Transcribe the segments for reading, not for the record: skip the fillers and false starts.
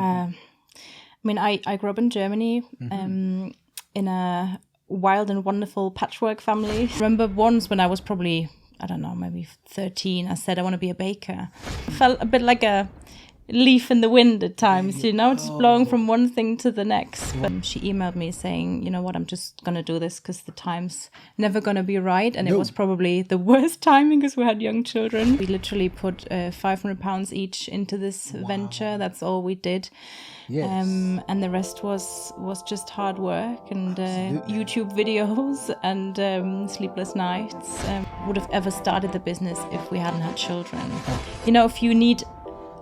I grew up in Germany in a wild and wonderful patchwork family. I remember once when I was probably, I don't know, maybe 13, I said I want to be a baker. I felt a bit like a leaf in the wind at times, just blowing from one thing to the next. But she emailed me saying, you know what, I'm just going to do this because the time's never going to be right. And it was probably the worst timing because we had young children. We literally put £500 each into this venture. That's all we did. Yes. And the rest was just hard work and YouTube videos and sleepless nights. Would have ever started the business if we hadn't had children. If you need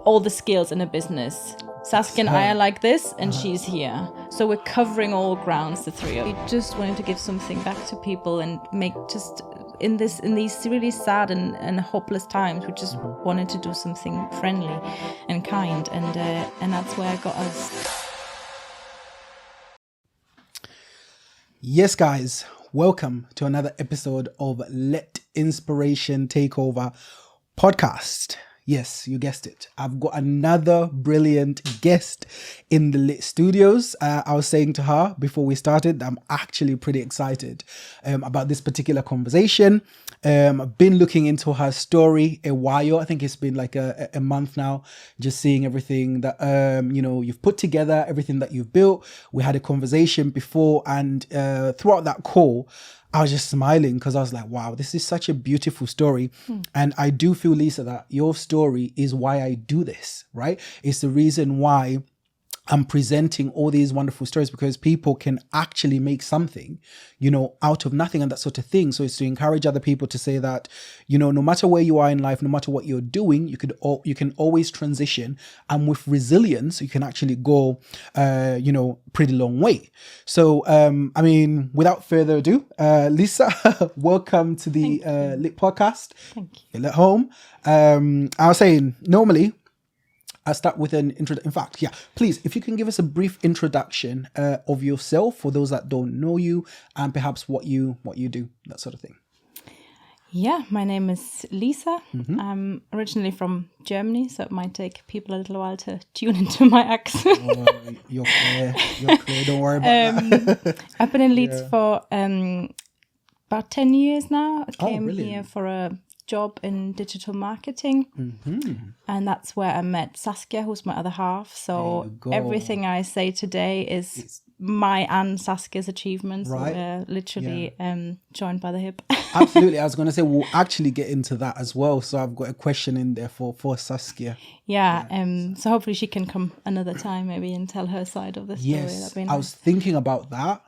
all the skills in a business, Saskia and I are like this, and she's here. So we're covering all grounds, the three of us. We just wanted to give something back to people and make just in these really sad and hopeless times. We just wanted to do something friendly and kind, and that's where it got us. Yes, guys, welcome to another episode of LiT Inspiration Takeover podcast. Yes, you guessed it. I've got another brilliant guest in the LiT studios. I was saying to her before we started that I'm actually pretty excited about this particular conversation. I've been looking into her story a while. I think it's been like a month now, just seeing everything that, you've put together, everything that you've built. We had a conversation before, and throughout that call, I was just smiling because I was like, wow, this is such a beautiful story. And I do feel, Lisa, that your story is why I do this, right? It's the reason why I'm presenting all these wonderful stories, because people can actually make something, out of nothing and that sort of thing. So it's to encourage other people to say that, no matter where you are in life, no matter what you're doing, you can always transition. And with resilience, you can actually go, pretty long way. So, without further ado, Lisa, welcome to the LiT podcast. Thank you. You're at home. I was saying, normally, I'll start with an intro. In fact, please, if you can give us a brief introduction of yourself for those that don't know you, and perhaps what you do, that sort of thing. Yeah, my name is Lisa. I'm originally from Germany, so it might take people a little while to tune into my accent. You're clear. Don't worry about that. I've been in Leeds for about 10 years now. I came here for a job in digital marketing, and that's where I met Saskia, who's my other half. So everything I say today is my and Saskia's achievements. Right. We're literally joined by the hip. Absolutely. I was going to say we'll actually get into that as well. So I've got a question in there for Saskia. So hopefully she can come another time maybe and tell her side of the story. Yes, That'd be nice. I was thinking about that.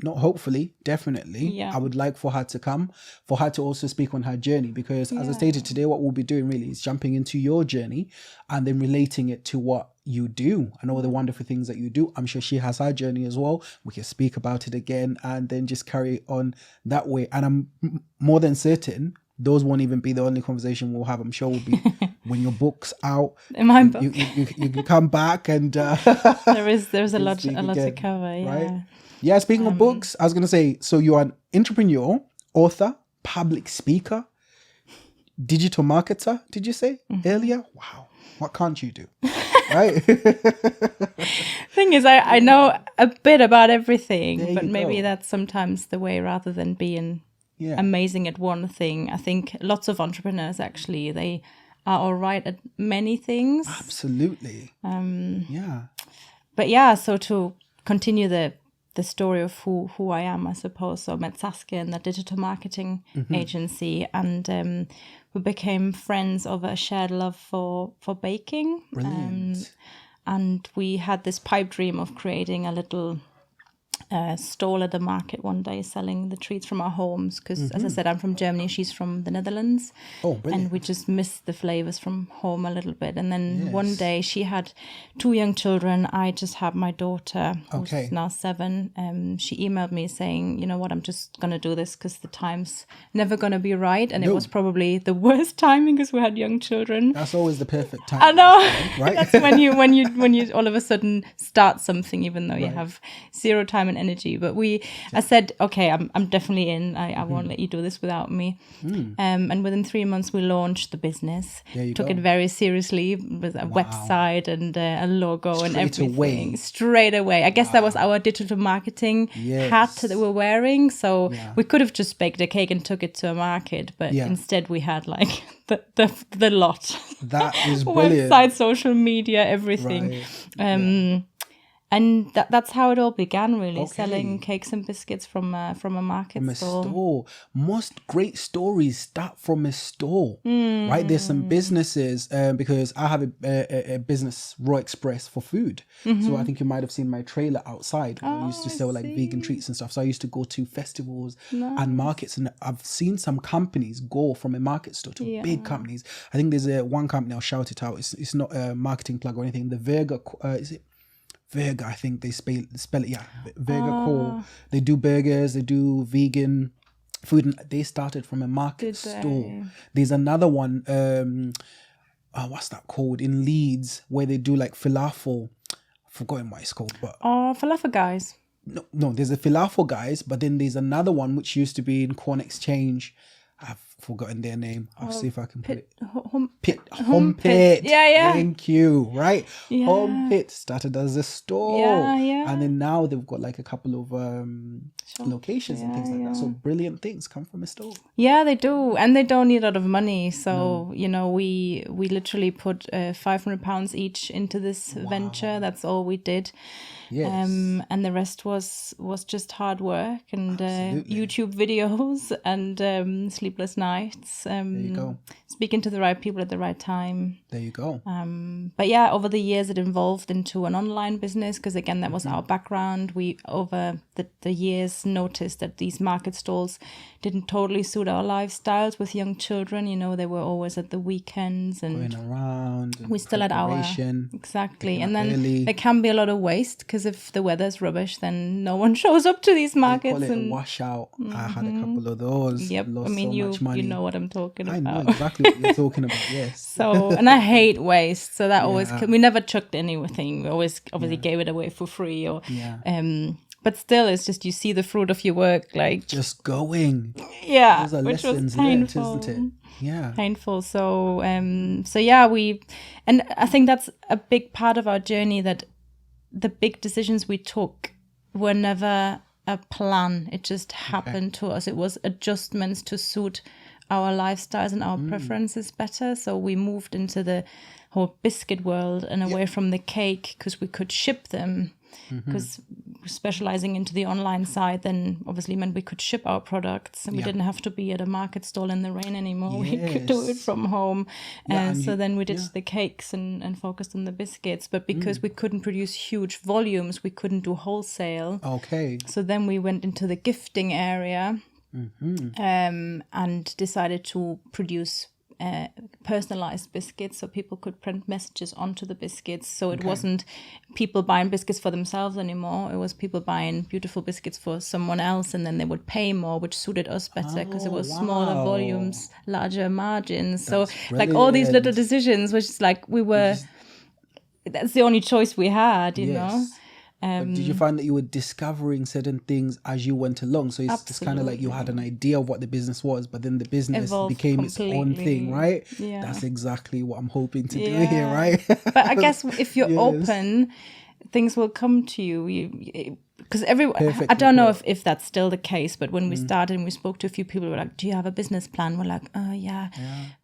Not hopefully, definitely. Yeah. I would like for her to come, for her to also speak on her journey, because as I stated today, what we'll be doing really is jumping into your journey and then relating it to what you do and all the wonderful things that you do. I'm sure she has her journey as well. We can speak about it again and then just carry on that way. And I'm more than certain those won't even be the only conversation we'll have. I'm sure we'll be when your book's out. In my book, you come back and there's a lot to cover. Yeah. Right? Yeah, speaking of books, I was going to say, so you're an entrepreneur, author, public speaker, digital marketer, did you say earlier? Wow. What can't you do? Right? Thing is, I know a bit about everything, but maybe that's sometimes the way, rather than being amazing at one thing. I think lots of entrepreneurs, actually, they are all right at many things. Absolutely. But yeah, so to continue the story of who I am, I suppose. So I met Saskia in the digital marketing agency, and we became friends over a shared love for baking. Brilliant. And we had this pipe dream of creating a little stall at the market one day, selling the treats from our homes, because as I said, I'm from Germany, she's from the Netherlands. Oh, brilliant. And we just missed the flavors from home a little bit. And then one day she had 2 young children, I just had my daughter, who's now 7. She emailed me saying, you know what, I'm just gonna do this because the time's never gonna be right. And it was probably the worst timing because we had young children. That's always the perfect time. I know. Right? That's when you all of a sudden start something, even though you have zero time and energy. But I said, okay, I'm definitely in. I won't let you do this without me. And within 3 months, we launched the business. Took it very seriously with a website and a logo and everything. Straight away. I guess that was our digital marketing hat that we're wearing. So we could have just baked a cake and took it to a market, but instead we had like the lot. That is brilliant. Website, social media, everything. And that's how it all began, really, selling cakes and biscuits from a market store. Most great stories start from a store, right? There's some businesses, because I have a business, Raw Express, for food. So I think you might have seen my trailer outside. I used to sell like vegan treats and stuff. So I used to go to festivals and markets, and I've seen some companies go from a market store to big companies. I think there's one company, I'll shout it out. It's not a marketing plug or anything. The Verga, is it? Verga, I think they spell it, Verga Core. They do burgers, they do vegan food, and they started from a market store. There's another one, what's that called, in Leeds, where they do like falafel. I've forgotten what it's called, but falafel guys. No, there's a falafel guys, but then there's another one which used to be in Corn Exchange. I've forgotten their name. I'll see if I can put it. Home Pit. Yeah. Thank you. Right. Yeah. Home Pit started as a store. Yeah. And then now they've got like a couple of locations and things like that. So brilliant things come from a store. Yeah, they do. And they don't need a lot of money. So, you know, we literally put £500 each into this venture. That's all we did. Yes. And the rest was just hard work and YouTube videos and sleepless nights. There you go. Speaking to the right people at the right time. There you go. But yeah, over the years it evolved into an online business because again that was our background. We over the years noticed that these market stalls didn't totally suit our lifestyles with young children. You know, they were always at the weekends and going around. We still had our exactly, and then early. There can be a lot of waste because if the weather's rubbish, then no one shows up to these markets. They call it a washout. I had a couple of those. Yep, I mean you know what I'm talking about. I know exactly what you're talking about. Yes. So and I hate waste, so that always we never chucked anything. We always obviously gave it away for free or but still, it's just you see the fruit of your work, like just going. Yeah, those are which lessons was painful, learned, isn't it? Yeah, painful. So, and I think that's a big part of our journey. That the big decisions we took were never a plan. It just happened to us. It was adjustments to suit our lifestyles and our preferences better. So we moved into the whole biscuit world and away from the cake because we could ship them. Because specializing into the online side then obviously meant we could ship our products and we didn't have to be at a market stall in the rain anymore. Yes. We could do it from home. And so then we did the cakes and focused on the biscuits. But because we couldn't produce huge volumes, we couldn't do wholesale. Okay. So then we went into the gifting area and decided to produce personalized biscuits so people could print messages onto the biscuits. So it wasn't people buying biscuits for themselves anymore. It was people buying beautiful biscuits for someone else and then they would pay more, which suited us better because it was smaller volumes, larger margins. That's like all these little decisions, which is like that's the only choice we had, you know. But did you find that you were discovering certain things as you went along? So it's kind of like you had an idea of what the business was, but then the business became its own thing, right? Yeah. That's exactly what I'm hoping to do here, right? But I guess if you're open, things will come to you. Because I don't know if that's still the case, but when we started and we spoke to a few people, we were like, do you have a business plan? We're like, yeah.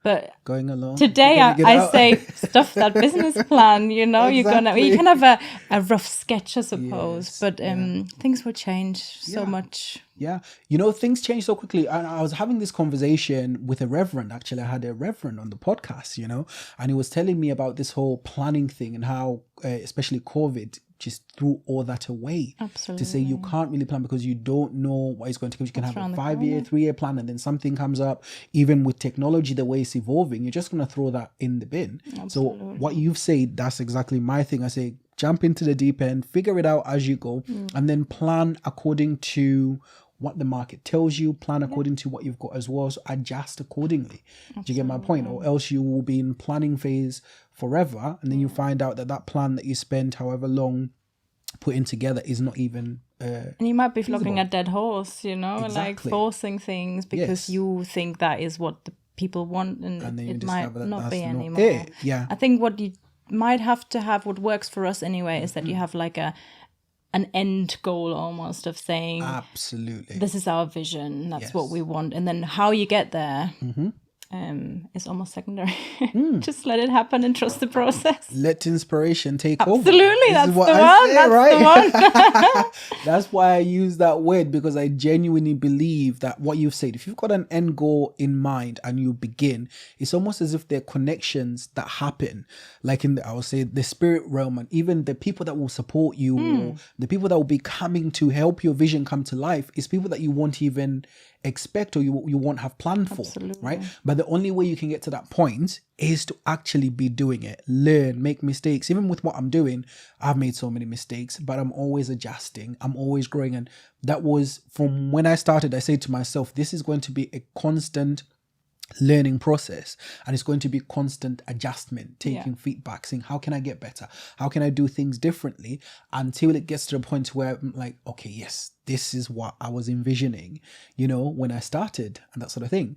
But going along. Today I say, stuff that business plan, you know, exactly. You can have a rough sketch, I suppose, but things will change so much. Yeah. You know, things change so quickly. I was having this conversation with a reverend. Actually, I had a reverend on the podcast, you know, and he was telling me about this whole planning thing and how, especially COVID, just threw all that away. Absolutely. To say you can't really plan because you don't know what is going to come. You can have a 5-year, 3-year plan and then something comes up. Even with technology, the way it's evolving, you're just going to throw that in the bin. Absolutely. So what you've said, that's exactly my thing. I say, jump into the deep end, figure it out as you go, and then plan according to what the market tells you, plan according to what you've got as well, so adjust accordingly. Absolutely. Do you get my point? Or else you will be in planning phase forever and then you find out that plan that you spent however long putting together is not even and you might be flogging a dead horse, you know, like forcing things because you think that is what the people want, and it might not be anymore. Yeah, I think what you might have to have, what works for us anyway, is that you have like an end goal almost of saying, absolutely, this is our vision, that's what we want, and then how you get there is almost secondary. Just let it happen and trust the process. Let inspiration take over. Absolutely, that's the one. That's the one. That's why I use that word, because I genuinely believe that what you've said, if you've got an end goal in mind and you begin, it's almost as if there are connections that happen, like in I would say the spirit realm, and even the people that will support you, or the people that will be coming to help your vision come to life, is people that you won't even expect, or you won't have planned for. Absolutely. Right? But the only way you can get to that point is to actually be doing it, learn, make mistakes. Even with what I'm doing, I've made so many mistakes, but I'm always adjusting, I'm always growing. And that was from when I started. I said to myself, this is going to be a constant learning process, and it's going to be constant adjustment, taking feedback, saying, how can I get better, how can I do things differently, until it gets to the point where I'm like, okay, yes, this is what I was envisioning, you know, when I started, and that sort of thing.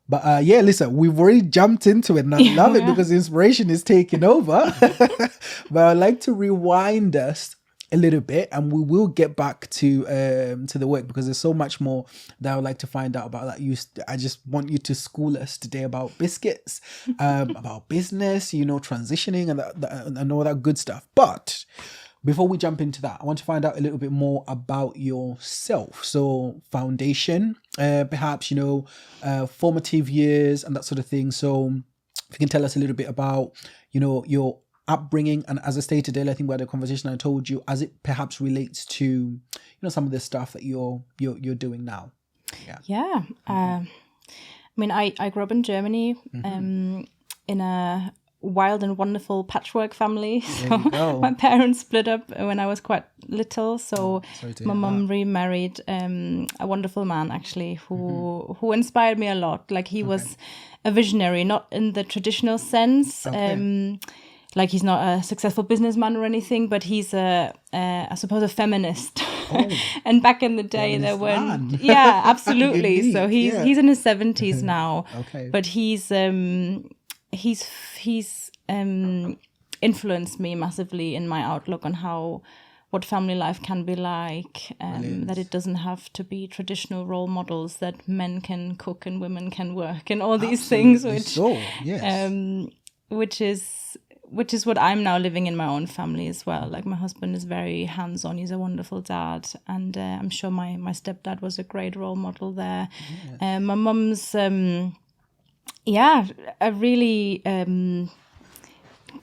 But listen, we've already jumped into it, and I love it because inspiration is taking over. But I'd like to rewind us a little bit, and we will get back to the work, because there's so much more that I would like to find out about that. I just want you to school us today about Biscuits, about business, you know, transitioning and all that good stuff. But before we jump into that, I want to find out a little bit more about yourself. So foundation, perhaps, you know, formative years and that sort of thing. So if you can tell us a little bit about, you know, your upbringing, and as I stated earlier, I think we had a conversation, I told you, as it perhaps relates to, you know, some of the stuff that you're doing now. I mean, I grew up in Germany, in a wild and wonderful patchwork family. So my parents split up when I was quite little. So my mum remarried a wonderful man, actually, who inspired me a lot. Like, he was a visionary, not in the traditional sense. Like, he's not a successful businessman or anything, but he's I suppose, a feminist. And back in the day, there weren't. Yeah, absolutely. So he's in his 70s now. But he's influenced me massively in my outlook on what family life can be like, that it doesn't have to be traditional role models, that men can cook and women can work, and all these things, which is what I'm now living in my own family as well. Like, my husband is very hands-on. He's a wonderful dad. And I'm sure my stepdad was a great role model there. My mum's, a really kind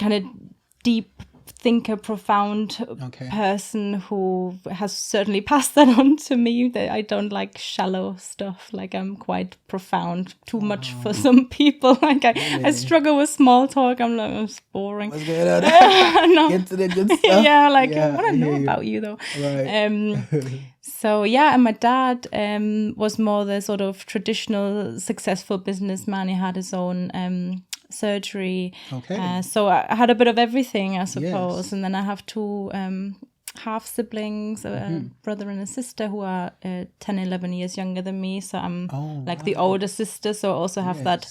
of deep thinker, profound person, who has certainly passed that on to me, that I don't like shallow stuff. Like, I'm quite profound, too much for some people. Like, I struggle with small talk. I'm like, it's boring. What's going on? No. Get to the good stuff. I want to know about you, though. Right. So, and my dad was more the sort of traditional successful businessman. He had his own surgery. So I had a bit of everything, I suppose. And then I have two half siblings, a brother and a sister, who are 10, 11 years younger than me. So I'm the older sister. So I also have that,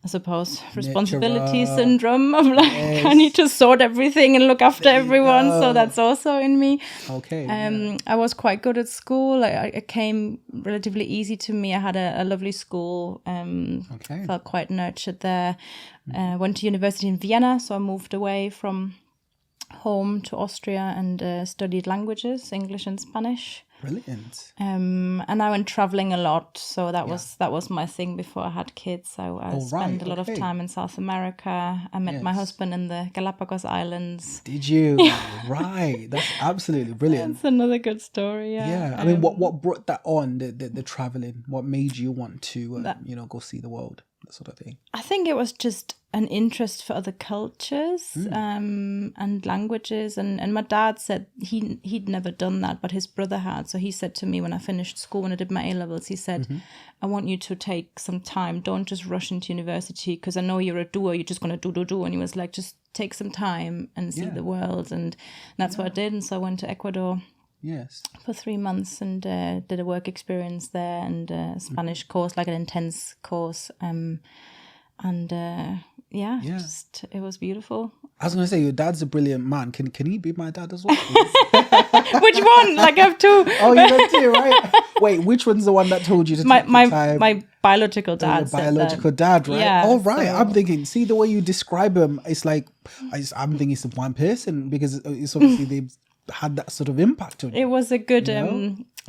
I suppose, responsibility syndrome of like, I need to sort everything and look after everyone. So that's also in me. I was quite good at school. It came relatively easy to me. I had a lovely school. Felt quite nurtured there. Went to university in Vienna. So I moved away from home to Austria and studied languages, English and Spanish. Brilliant. And I went traveling a lot, so that was my thing before I had kids. I spent a lot of time in South America. I met my husband in the Galapagos Islands. Did you? Right. That's absolutely brilliant. That's another good story. Yeah. I mean, what brought that on? The traveling. What made you want to go see the world? That sort of thing. I think it was just an interest for other cultures and languages, and my dad said he'd never done that, but his brother had. So he said to me when I finished school, when I did my A-levels, he said, I want you to take some time, don't just rush into university, because I know you're a doer, you're just going to do, and he was like, just take some time and see the world. And that's what I did. And so I went to Ecuador Yes. for 3 months and did a work experience there and a Spanish course, like an intense course. Just it was beautiful. I was gonna say your dad's a brilliant man. Can he be my dad as well? Which one? Like I have two. Oh, you got two, right? Wait, which one's the one that told you to take the time? My biological dad. Your biological dad, right? Yeah, oh, right. so... I'm thinking. See the way you describe him. It's like I'm thinking it's one person because it's obviously they've had that sort of impact on you. It was a good.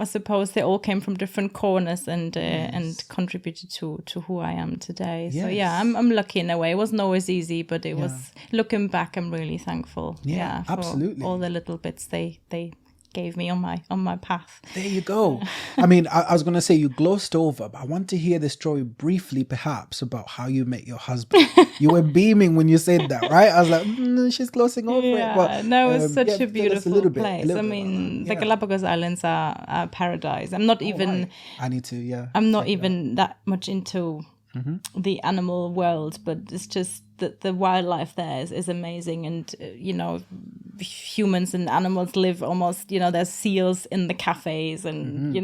I suppose they all came from different corners and contributed to who I am today. Yes. So yeah, I'm lucky in a way. It wasn't always easy, but it was. Looking back, I'm really thankful. Yeah, for absolutely. All the little bits they gave me on my path. There you go. I mean, I was going to say you glossed over, but I want to hear the story briefly, perhaps, about how you met your husband. You were beaming when you said that, right? I was like, she's glossing over it. But, no, it's such a beautiful place. I mean, the Galapagos Islands are paradise. I'm not even... Right. I need to, I'm not even that much into the animal world, but it's just that the wildlife there is amazing. And, humans and animals live almost, there's seals in the cafes and,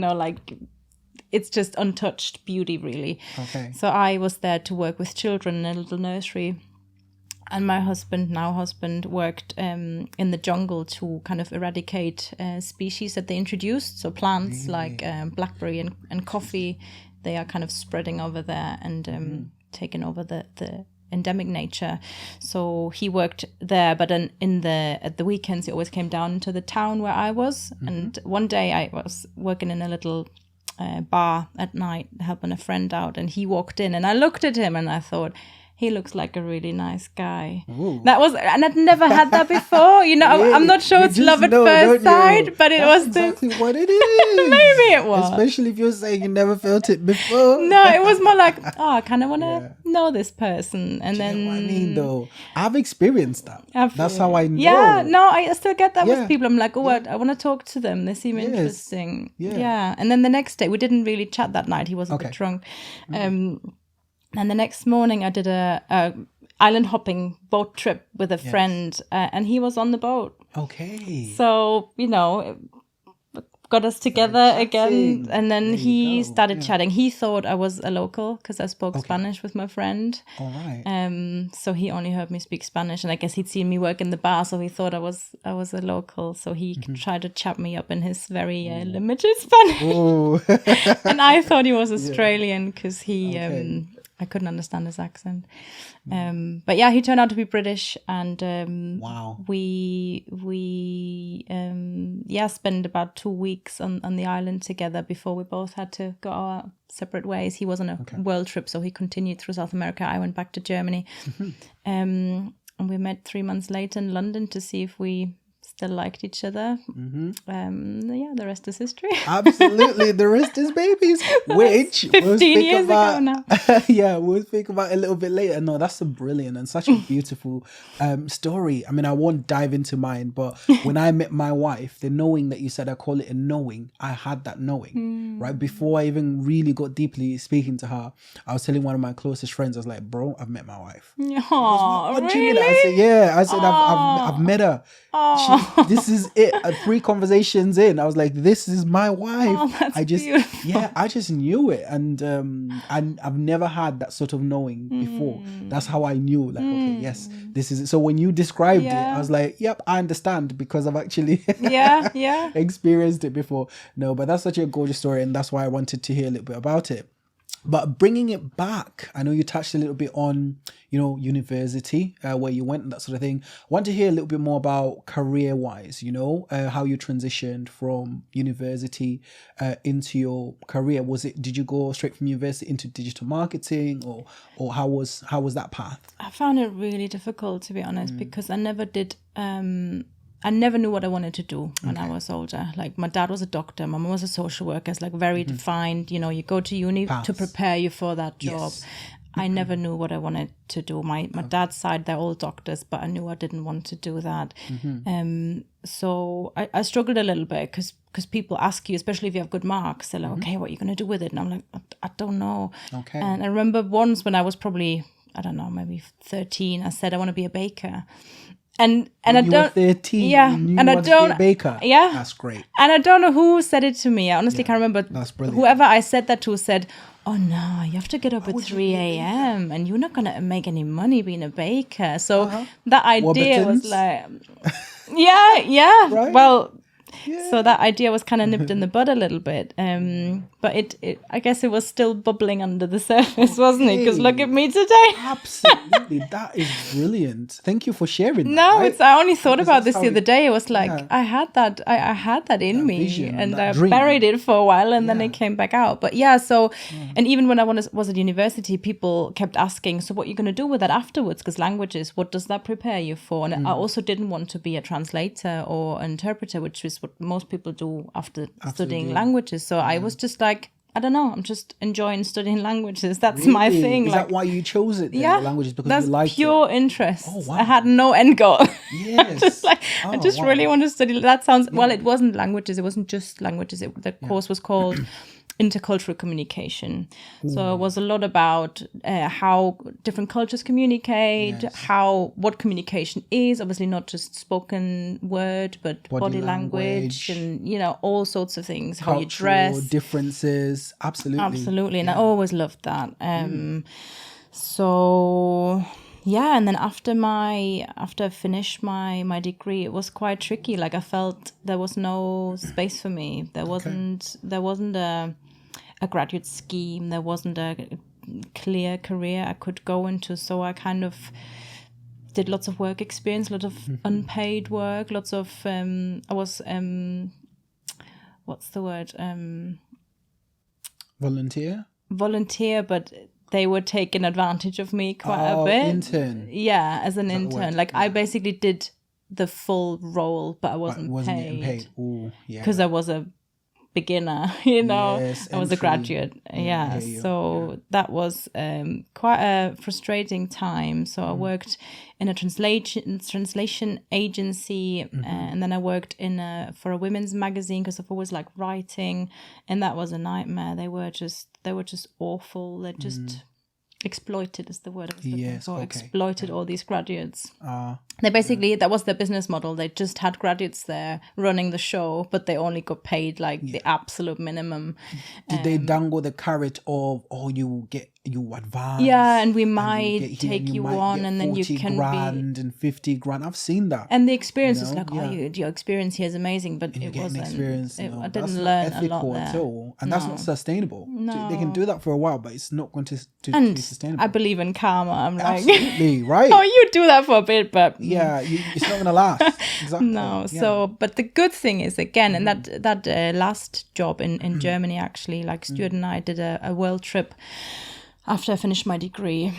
it's just untouched beauty, really. Okay. So I was there to work with children in a little nursery. And my husband, worked in the jungle to kind of eradicate species that they introduced. So plants like blackberry and coffee, they are kind of spreading over there and taking over the endemic nature. So he worked there, but then at the weekends he always came down to the town where I was. And one day I was working in a little bar at night, helping a friend out, and he walked in, and I looked at him and I thought, he looks like a really nice guy. Ooh. And I'd never had that before. I'm not sure it's love at first sight, but That's exactly what it is. Maybe it was. Especially if you're saying you never felt it before. No, it was more like, I kind of want to know this person. And then, you know what I mean, though? I've experienced that. That's how I know. Yeah, no, I still get that with people. I'm like, I want to talk to them. They seem interesting. Yeah. And then the next day, we didn't really chat that night. He was a bit drunk. And the next morning I did a island hopping boat trip with a friend and he was on the boat. Okay. So, got us together again. And then he started chatting. He thought I was a local because I spoke Spanish with my friend. All right. So he only heard me speak Spanish, and I guess he'd seen me work in the bar, so he thought I was a local. So he tried to chat me up in his very limited Spanish. And I thought he was Australian because he... I couldn't understand his accent. But yeah, he turned out to be British, and we spent about 2 weeks on the island together before we both had to go our separate ways. He was on a world trip, so he continued through South America. I went back to Germany. And we met 3 months later in London to see if we still liked each other. The rest is history. Absolutely, the rest is babies. Which 15 years ago now. We'll speak about it a little bit later. No, that's a brilliant and such a beautiful story. I mean, I won't dive into mine, but when I met my wife, the knowing that you said, I call it a knowing. I had that knowing, right? Before I even really got deeply speaking to her, I was telling one of my closest friends, I was like, bro, I've met my wife. What do you mean? I said, yeah. I said, I've met her. This is it. 3 conversations in, I was like, this is my wife. Beautiful. I just knew it. And I've never had that sort of knowing before. That's how I knew, like, okay, yes, this is it. So when you described it, I was like, yep, I understand, because I've actually experienced it before. No, but that's such a gorgeous story, and that's why I wanted to hear a little bit about it. But bringing it back, I know you touched a little bit on, university, where you went and that sort of thing. I want to hear a little bit more about career-wise, how you transitioned from university into your career. Did you go straight from university into digital marketing, or how was that path? I found it really difficult, to be honest, because I never did... I never knew what I wanted to do when I was older. Like, my dad was a doctor, my mom was a social worker. It's like very defined, you go to uni to prepare you for that job. Yes. I never knew what I wanted to do. My dad's side, they're all doctors, but I knew I didn't want to do that. So I struggled a little bit because people ask you, especially if you have good marks, they're like, okay, what are you going to do with it? And I'm like, I don't know. Okay. And I remember once when I was probably, I don't know, maybe 13, I said I want to be a baker. And I don't. Were 13, yeah, and I don't. A baker. Yeah, that's great. And I don't know who said it to me. I honestly can't remember. That's brilliant. Whoever I said that to said, "Oh no, you have to get up at 3 a.m. and you're not gonna make any money being a baker." So that idea was like, yeah. Right? Well. Yeah. So that idea was kind of nipped in the bud a little bit, but it I guess it was still bubbling under the surface, wasn't it? Because look at me today. Absolutely, that is brilliant. Thank you for sharing. No, right? I only thought about this the other day. It was like I had that in me, vision, and I dream. buried it for a while, and then it came back out. But and even when I was at university, people kept asking, "So what are you going to do with that afterwards?" Because languages, what does that prepare you for? And I also didn't want to be a translator or an interpreter, which is what most people do after studying languages. So I was just like, I don't know, I'm just enjoying studying languages. That's my thing. Is that why you chose it then, yeah, the languages? Because that's you liked pure it? interest. Oh, wow. I had no end goal. Yes. I just really want to study. That sounds, well, it wasn't languages. It wasn't just languages. The course was called intercultural communication. So it was a lot about how different cultures communicate, what communication is, obviously not just spoken word, but body language and, all sorts of things, how you dress. Differences, absolutely. And I always loved that. So... yeah, and then after I finished my degree, it was quite tricky. Like I felt there was no space for me. There wasn't a graduate scheme. There wasn't a clear career I could go into. So I kind of did lots of work experience, a lot of unpaid work, lots of I was what's the word? Volunteer, but they were taking advantage of me quite a bit. Intern. Yeah, as an intern. Like I basically did the full role, but I wasn't getting paid. Ooh, yeah. Because I was a beginner, Yes, I was a graduate. So that was quite a frustrating time. So I worked in a translation agency, and then I worked for a women's magazine because I've always liked writing, and that was a nightmare. They were just awful. They just exploited is the word I was looking for. Exploited all these graduates. They basically, that was their business model. They just had graduates there running the show, but they only got paid the absolute minimum. Did they dangle the carrot of, you advance? Yeah, and we might take you on, and then you can grand and 50 grand. I've seen that. And the experience is your experience here is amazing, but it wasn't. I didn't learn a lot there. At all. And that's not sustainable. No. They can do that for a while, but it's not going to be sustainable. I believe in karma. I'm like, absolutely, right. Oh, you do that for a bit, but it's not going to last. Exactly. No. Yeah. So, but the good thing is, again, and that last job in Germany, actually, like Stuart and I did a world trip after I finished my degree,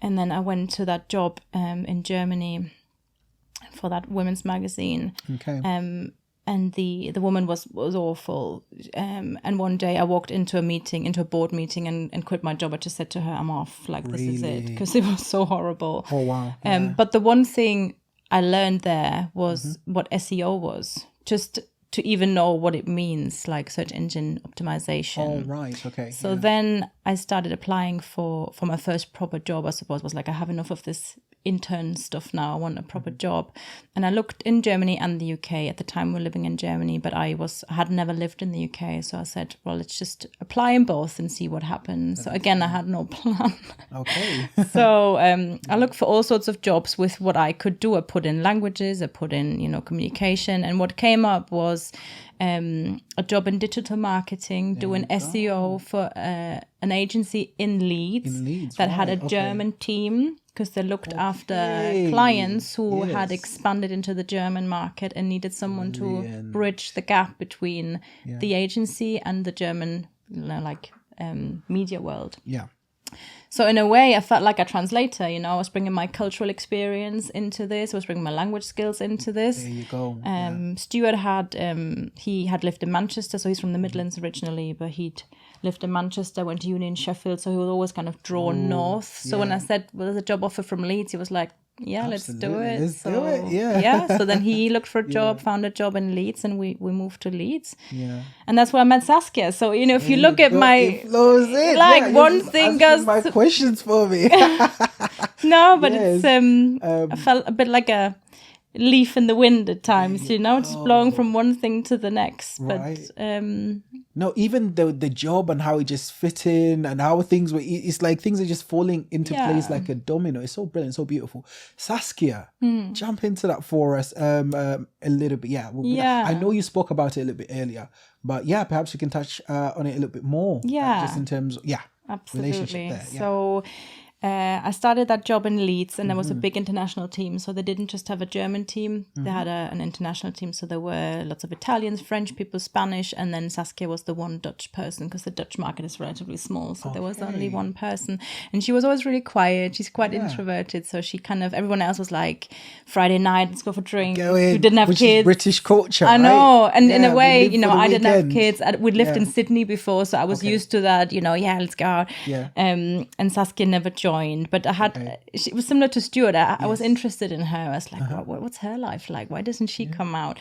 and then I went to that job in Germany for that women's magazine. Okay. And the woman was awful. And one day I walked into a board meeting and quit my job. I just said to her, I'm off, like, this is it, because it was so horrible. Oh, wow. Yeah. But the one thing I learned there was what SEO was, just to even know what it means, like search engine optimization. Oh, right. Okay. So then I started applying for my first proper job, I suppose. Was like, I have enough of this intern stuff now. I want a proper job. And I looked in Germany and the UK. At the time we were living in Germany, but I had never lived in the UK. So I said, well, let's just apply in both and see what happens. So again, I had no plan. Okay. So I looked for all sorts of jobs with what I could do. I put in languages, I put in, communication. And what came up was a job in digital marketing, doing SEO for an agency in Leeds that had a German team, because they looked after clients who had expanded into the German market and needed someone to bridge the gap between the agency and the German media world. Yeah. So in a way, I felt like a translator, I was bringing my cultural experience into this. I was bringing my language skills into this. There you go. Stuart he had lived in Manchester, so he's from the Midlands originally, but he'd lived in Manchester, went to uni in Sheffield, so he was always kind of drawn north. So when I said, well, there's a job offer from Leeds, he was like, yeah, let's do it. Let's do it, yeah. So then he looked for a job, found a job in Leeds, and we moved to Leeds. Yeah. And that's where I met Saskia. So, if you look at my... flows in. Like, one thing goes... my questions for me. No, but it's... I felt a bit like a leaf in the wind at times, just blowing from one thing to the next. Right. But no, even the job and how it just fit in and how things were, it's like things are just falling into place like a domino. It's so brilliant, so beautiful. Saskia, jump into that for us a little bit. I know you spoke about it a little bit earlier, but perhaps you can touch on it a little bit more. Just in terms of, absolutely. Relationship there. So I started that job in Leeds, and there was a big international team. So they didn't just have a German team, they had an international team. So there were lots of Italians, French people, Spanish, and then Saskia was the one Dutch person, because the Dutch market is relatively small. So there was only one person, and she was always really quiet. She's quite introverted. So she kind of, everyone else was like, Friday night, let's go for drinks. You didn't have kids. British culture. I know. Right? And in a way, I didn't have kids. We lived in Sydney before, so I was used to that, let's go out. And Saskia never joined, but I had, it was similar to Stuart. I was interested in her. I was like, what's her life like? Why doesn't she come out?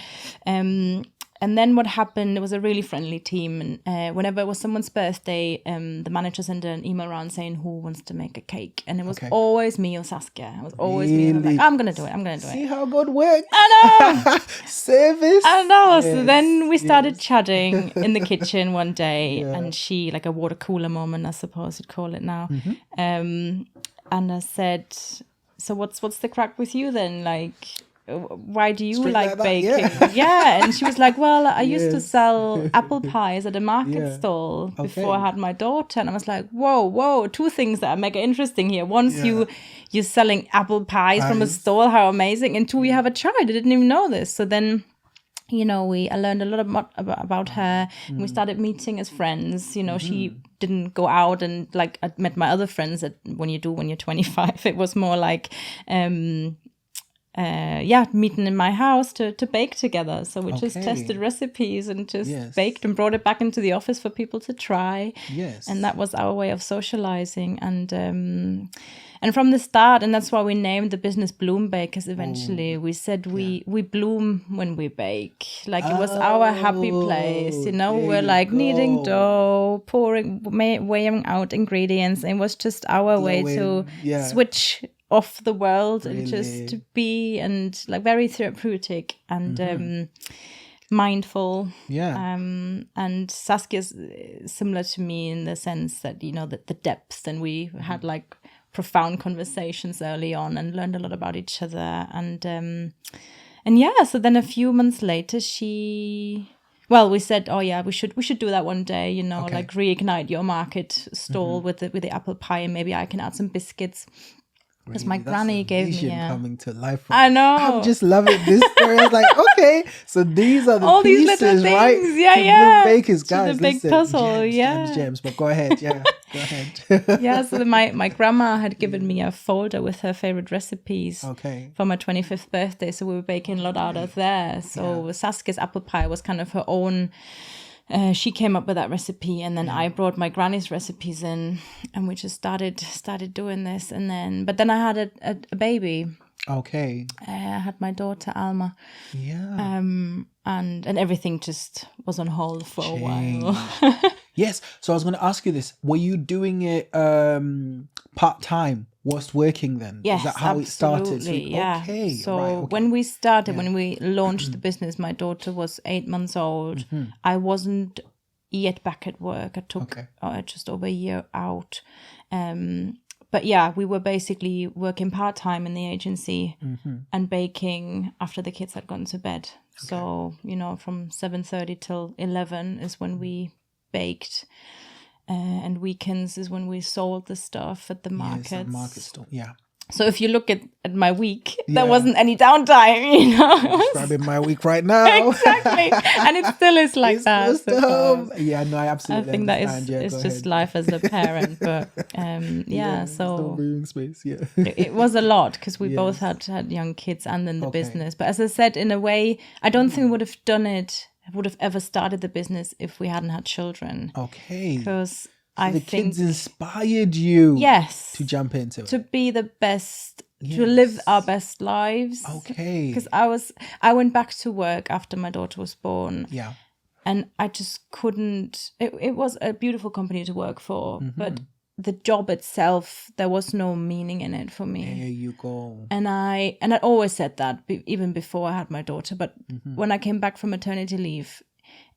And then what happened, it was a really friendly team. And whenever it was someone's birthday, the manager sent an email around saying who wants to make a cake. And it was always me or Saskia. It was always me. And I was like, I'm going to do it. See how God works. I know. Service. I know. Yes. So then we started chatting in the kitchen one day, and she, like a water cooler moment, I suppose you'd call it now. And I said, so what's the crack with you then? Like, why do you like baking? And she was like, well, I used to sell apple pies at a market stall before I had my daughter. And I was like, whoa, two things that make it interesting here. Once you're selling apple pies from a stall, how amazing. And two, you have a child. I didn't even know this. So then, I learned a lot about her, and we started meeting as friends. She didn't go out and like I met my other friends when you're 25. It was more like meeting in my house to bake together. So we just tested recipes and just baked and brought it back into the office for people to try. And that was our way of socializing. And from the start, and that's why we named the business Bloom Bakers eventually, we said we bloom when we bake. Like it was our happy place, we're like kneading dough, weighing out ingredients. It was just our way to switch off the world and just to be, and like very therapeutic and mindful. And Saskia's similar to me in the sense that, that the depth, and we had like profound conversations early on and learned a lot about each other. And so then a few months later we said, we should do that one day, like reignite your market stall with the apple pie, and maybe I can add some biscuits. Because my granny gave me coming to life. I know. I'm just loving this story. I was like, okay, so these are the all pieces, these little things. Right? Yeah. Bakers, guys, the big puzzle. Gems. But go ahead. Go ahead. So my grandma had given me a folder with her favorite recipes for my 25th birthday. So we were baking a lot out of there. So Saskia's apple pie was kind of her own. She came up with that recipe, and then I brought my granny's recipes in, and we just started doing this. But then I had a baby. I had my daughter Alma. And everything just was on hold for a while. Yes. So I was going to ask you this: were you doing it part-time whilst working then? Yes, is that how it started? So when we started, when we launched the business, my daughter was 8 months old. I wasn't yet back at work. I took just over a year out. But we were basically working part-time in the agency and baking after the kids had gone to bed. So, from 7:30 till 11 is when we baked. And weekends is when we sold the stuff at the markets. Yes, market store. So if you look at my week, there wasn't any downtime, Describing my week right now. Exactly. And it still is like that. I absolutely I think that is just life as a parent. But no breathing space. It was a lot because we both had young kids and then the business. But as I said, in a way, I don't think we would have ever started the business if we hadn't had children. Because the kids inspired you to jump into it. To be the best, to live our best lives. Because I went back to work after my daughter was born. And I just couldn't, it was a beautiful company to work for, but the job itself, there was no meaning in it for me. There you go. And I always said that even before I had my daughter. But when I came back from maternity leave,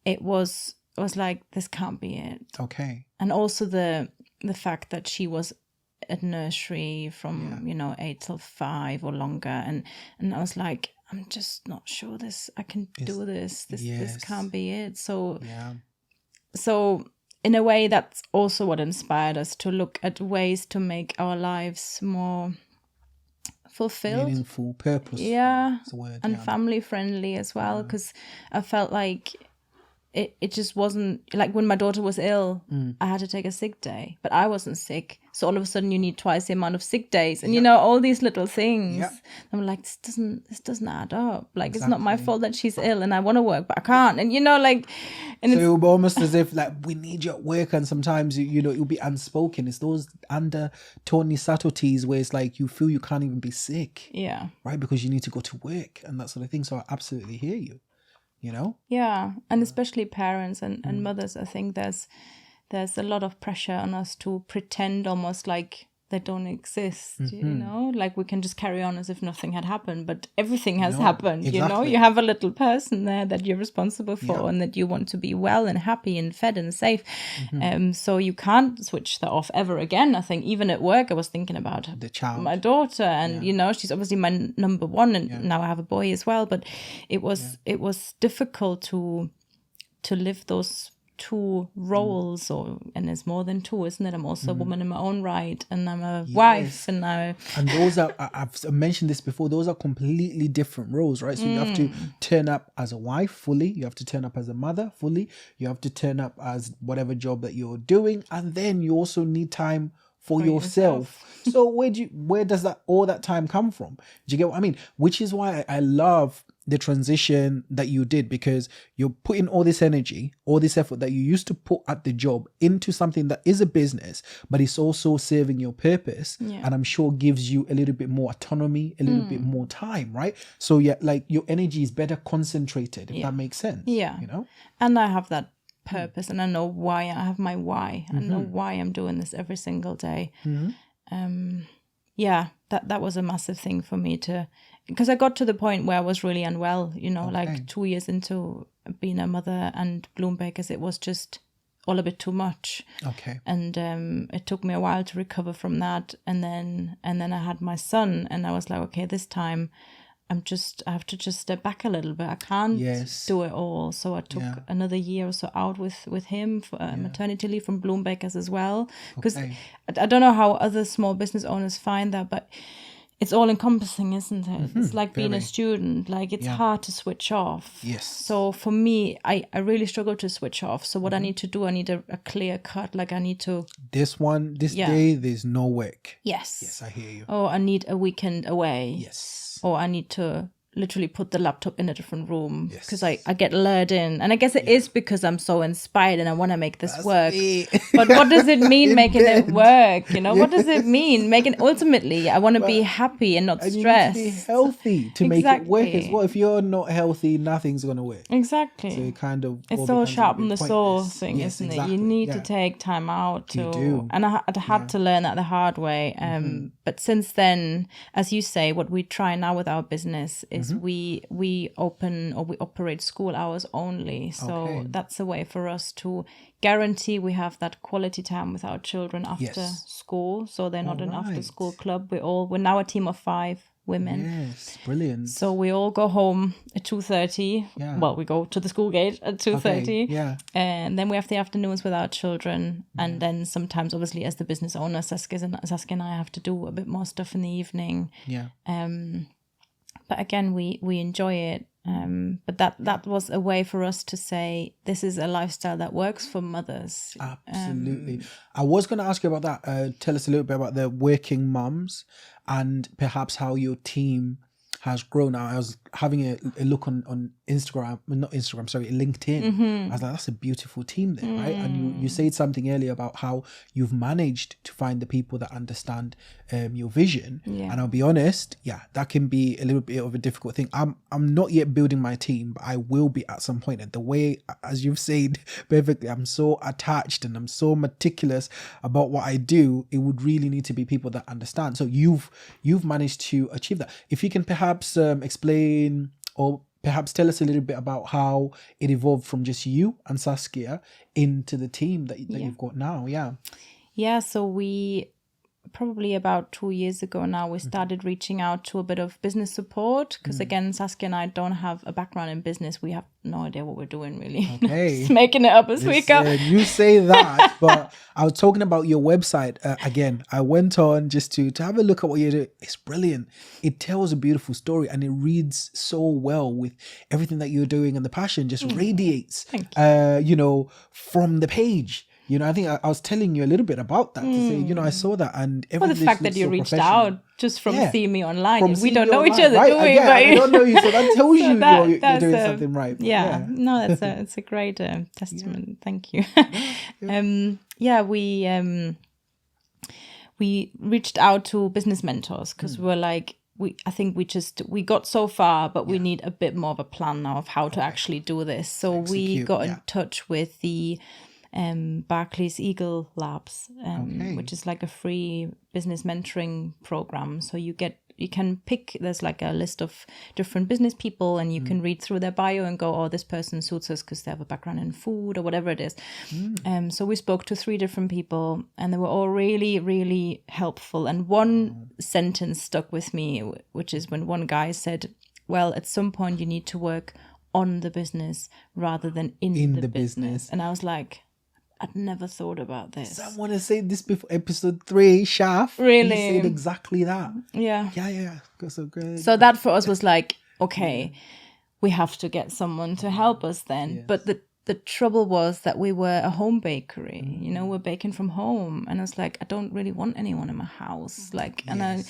it was like, this can't be it. Okay. And also the fact that she was at nursery from 8 till 5 or longer, and I was like, I'm just not sure I can do this. This can't be it. So in a way, that's also what inspired us to look at ways to make our lives more fulfilled, meaningful, purposeful. Yeah, That's the word, and family friendly as well. Because I felt like it just wasn't like when my daughter was ill, I had to take a sick day, but I wasn't sick. So all of a sudden you need twice the amount of sick days, and all these little things. Yeah. I'm like, this doesn't add up. Like, It's not my fault that she's ill and I want to work, but I can't. And and so it'll be almost as if like, we need you at work, and sometimes it'll be unspoken. It's those undertone subtleties where it's like you feel you can't even be sick. Yeah. Right, because you need to go to work and that sort of thing. So I absolutely hear you. Yeah, and especially parents and mothers, I think there's a lot of pressure on us to pretend almost like they don't exist, like we can just carry on as if nothing had happened, but everything has happened. Exactly. You have a little person there that you're responsible for, and that you want to be well and happy and fed and safe. So you can't switch that off ever again. I think even at work I was thinking about the child, my daughter, and she's obviously my number one, and now I have a boy as well, but it was difficult to live those two roles, and there's more than two, isn't it? I'm also a woman in my own right, and I'm a wife, and those are, I've mentioned this before, those are completely different roles, right? So you have to turn up as a wife fully, you have to turn up as a mother fully, you have to turn up as whatever job that you're doing, and then you also need time for yourself. So where does all that time come from? Do you get what I mean? Which is why I love the transition that you did, because you're putting all this energy, all this effort that you used to put at the job into something that is a business, but it's also serving your purpose, and I'm sure gives you a little bit more autonomy, a little bit more time, right? So like your energy is better concentrated, if that makes sense. And I have that purpose, and I know why. I have my why. I know why I'm doing this every single day. That was a massive thing for me, because I got to the point where I was really unwell, like 2 years into being a mother and Bloombergers, it was just all a bit too much. Okay. And it took me a while to recover from that, and then I had my son, and I was like, okay, this time I have to just step back a little bit. I can't do it all. So I took another year or so out with him for maternity leave from Bloombergers as well. Because I don't know how other small business owners find that, but it's all encompassing, isn't it? It's like being a student. Like, it's hard to switch off. Yes. So for me, I really struggle to switch off. So what I need to do, I need a clear cut. Like, I need to... This day, there's no work. Yes. Yes, I hear you. Or I need a weekend away. Yes. Or I need to literally put the laptop in a different room, because I get lured in. And I guess it is because I'm so inspired and I want to make this work. But what does it mean making it work? What does it mean? Ultimately, I want to be happy and not stressed. You need to be healthy to make it work as well. If you're not healthy, nothing's going to work. Exactly. So it kind of... It's all sharpen the saw thing, isn't it? You need to take time out to... You do. And I had to learn that the hard way. But since then, as you say, what we try now with our business is we operate school hours only. So that's a way for us to guarantee we have that quality time with our children after school. So they're not an after school club. We're now a team of 5 women. Yes, brilliant. So we all go home at 2:30. Yeah. Well, we go to the school gate at 2:30. Okay. Yeah. And then we have the afternoons with our children. And then sometimes, obviously, as the business owner, Saskia and I have to do a bit more stuff in the evening. Yeah. But again, we enjoy it. But that was a way for us to say, this is a lifestyle that works for mothers. Absolutely. I was going to ask you about that. Tell us a little bit about the working mums, and perhaps how your team has grown. I was having a look on Instagram, not Instagram, sorry, LinkedIn. I was like, that's a beautiful team there, right? And you said something earlier about how you've managed to find the people that understand your vision. And I'll be honest, that can be a little bit of a difficult thing. I'm not yet building my team, but I will be at some point. And the way, as you've said perfectly, I'm so attached and I'm so meticulous about what I do. It would really need to be people that understand. So you've managed to achieve that. If you can perhaps explain or perhaps tell us a little bit about how it evolved from just you and Saskia into the team that you've got now. So we probably about 2 years ago now, we started reaching out to a bit of business support because again, Saskia and I don't have a background in business. We have no idea what we're doing really. Okay. Just making it up as we go. You say that, but I was talking about your website. Again, I went on just to have a look at what you're doing. It's brilliant. It tells a beautiful story and it reads so well with everything that you're doing, and the passion just radiates, from the page. I think I was telling you a little bit about that to say, I saw that and everything. The fact that you reached out just from seeing me online. We don't know each other, right? do we? I don't know you, so that tells you you're doing something right. No, it's a great testament. Thank you. We reached out to business mentors because we're like, I think we got so far, but we need a bit more of a plan now of how to actually do this. So we got in touch with the Barclays Eagle Labs, which is like a free business mentoring program. So you can pick, there's like a list of different business people and you can read through their bio and go, this person suits us because they have a background in food or whatever it is. So we spoke to 3 different people and they were all really, really helpful. And one sentence stuck with me, which is when one guy said, well, at some point you need to work on the business rather than in the business. And I was like, I'd never thought about this. Someone has said this before, episode 3, Shaf. Really? He said exactly that. Yeah. So good. So that for us was like, okay, we have to get someone to help us then. Yes. But the trouble was that we were a home bakery, we're baking from home. And I was like, I don't really want anyone in my house. Like, and I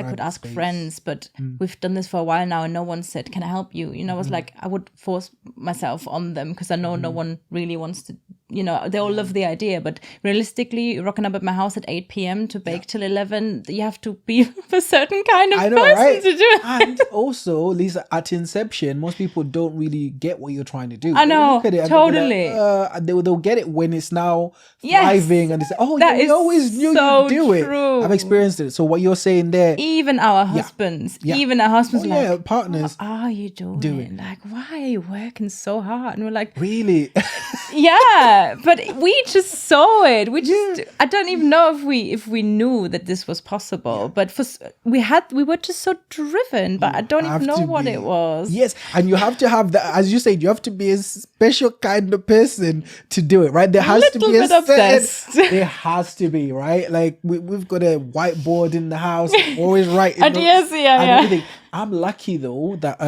could ask friends, but we've done this for a while now and no one said, can I help you? I was like, I would force myself on them because I know no one really wants to, they all love the idea, but realistically, rocking up at my house at 8 p.m. to bake till 11, you have to be a certain kind of person to do it. And also, Lisa, at inception, most people don't really get what you're trying to do. I know, totally. They'll get it when it's now thriving and they say, we always knew you'd do it. I've experienced it. So what you're saying there. Even our husbands, like, partners. What are you doing? Like, why are you working so hard? And we're like, really? But we just saw it. I don't even know if we knew that this was possible. But we were just so driven. But I don't even know what it was. Yes, and you have to have that, as you said, you have to be a special kind of person to do it, right? There has to be there has to be, right? Like we've got a whiteboard in the house, always writing notes and everything. I'm lucky though that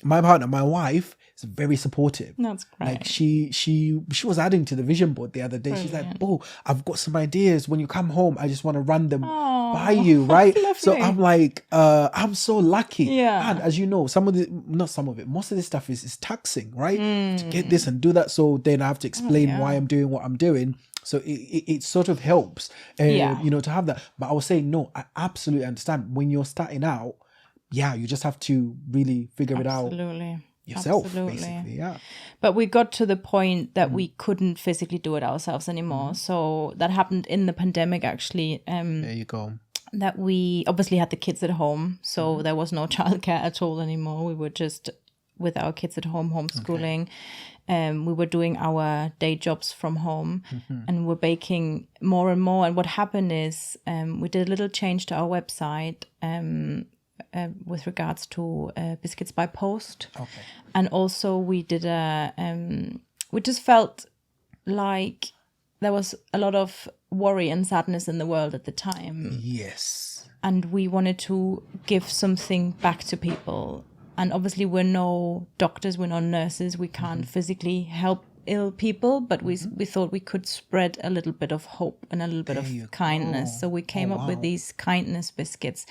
my partner, my wife, is very supportive. That's great. Like she was adding to the vision board the other day. Brilliant. She's like, I've got some ideas. When you come home, I just want to run them by you, right? So I'm like, I'm so lucky. Yeah. And as you know, most of this stuff is taxing, right? To get this and do that. So then I have to explain why I'm doing what I'm doing. So it sort of helps, to have that. But I was saying, no, I absolutely understand. When you're starting out, you just have to really figure it out yourself, basically. But we got to the point that we couldn't physically do it ourselves anymore. So that happened in the pandemic, actually. There you go. That we obviously had the kids at home, so there was no childcare at all anymore. We were just with our kids at home, homeschooling. We were doing our day jobs from home and we're baking more and more. And what happened is we did a little change to our website with regards to Biscuits by Post. Okay. And also we did we just felt like there was a lot of worry and sadness in the world at the time. Yes. And we wanted to give something back to people. And obviously we're no doctors, we're no nurses, we can't physically help ill people, but we thought we could spread a little bit of hope and a little bit of kindness. So we came up with these kindness biscuits,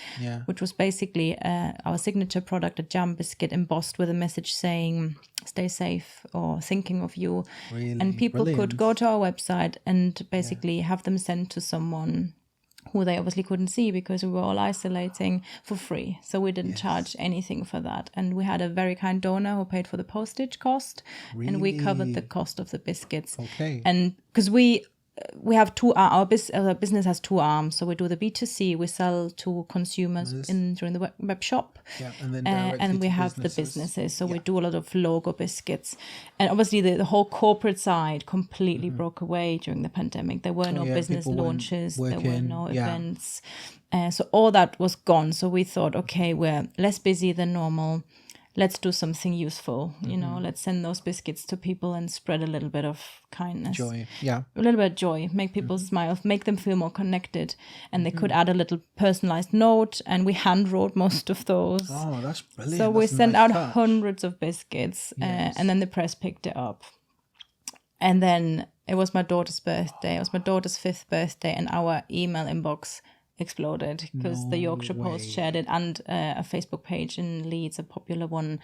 which was basically our signature product, a jam biscuit embossed with a message saying stay safe or thinking of you. Really? And people Brilliant. could go to our website and basically have them sent to someone who they obviously couldn't see because we were all isolating for free. So we didn't charge anything for that. And we had a very kind donor who paid for the postage cost. Really? And we covered the cost of the biscuits. Okay. And because we have our business has two arms. So we do the B2C, we sell to consumers during the web shop. Yeah, and then and we have the businesses. So we do a lot of logo biscuits. And obviously the whole corporate side completely broke away during the pandemic. There were no business launches, there were no events. So all that was gone. So we thought, okay, we're less busy than normal. Let's do something useful, you know, let's send those biscuits to people and spread a little bit of kindness. Joy, yeah. A little bit of joy, make people smile, make them feel more connected. And they could add a little personalized note, and we hand wrote most of those. Oh, that's brilliant. So we sent out hundreds of biscuits, Yes. and then the press picked it up. And then it was my daughter's birthday. It was my daughter's 5th birthday, and our email inbox exploded because the Yorkshire Post shared it, and a Facebook page in Leeds, a popular one,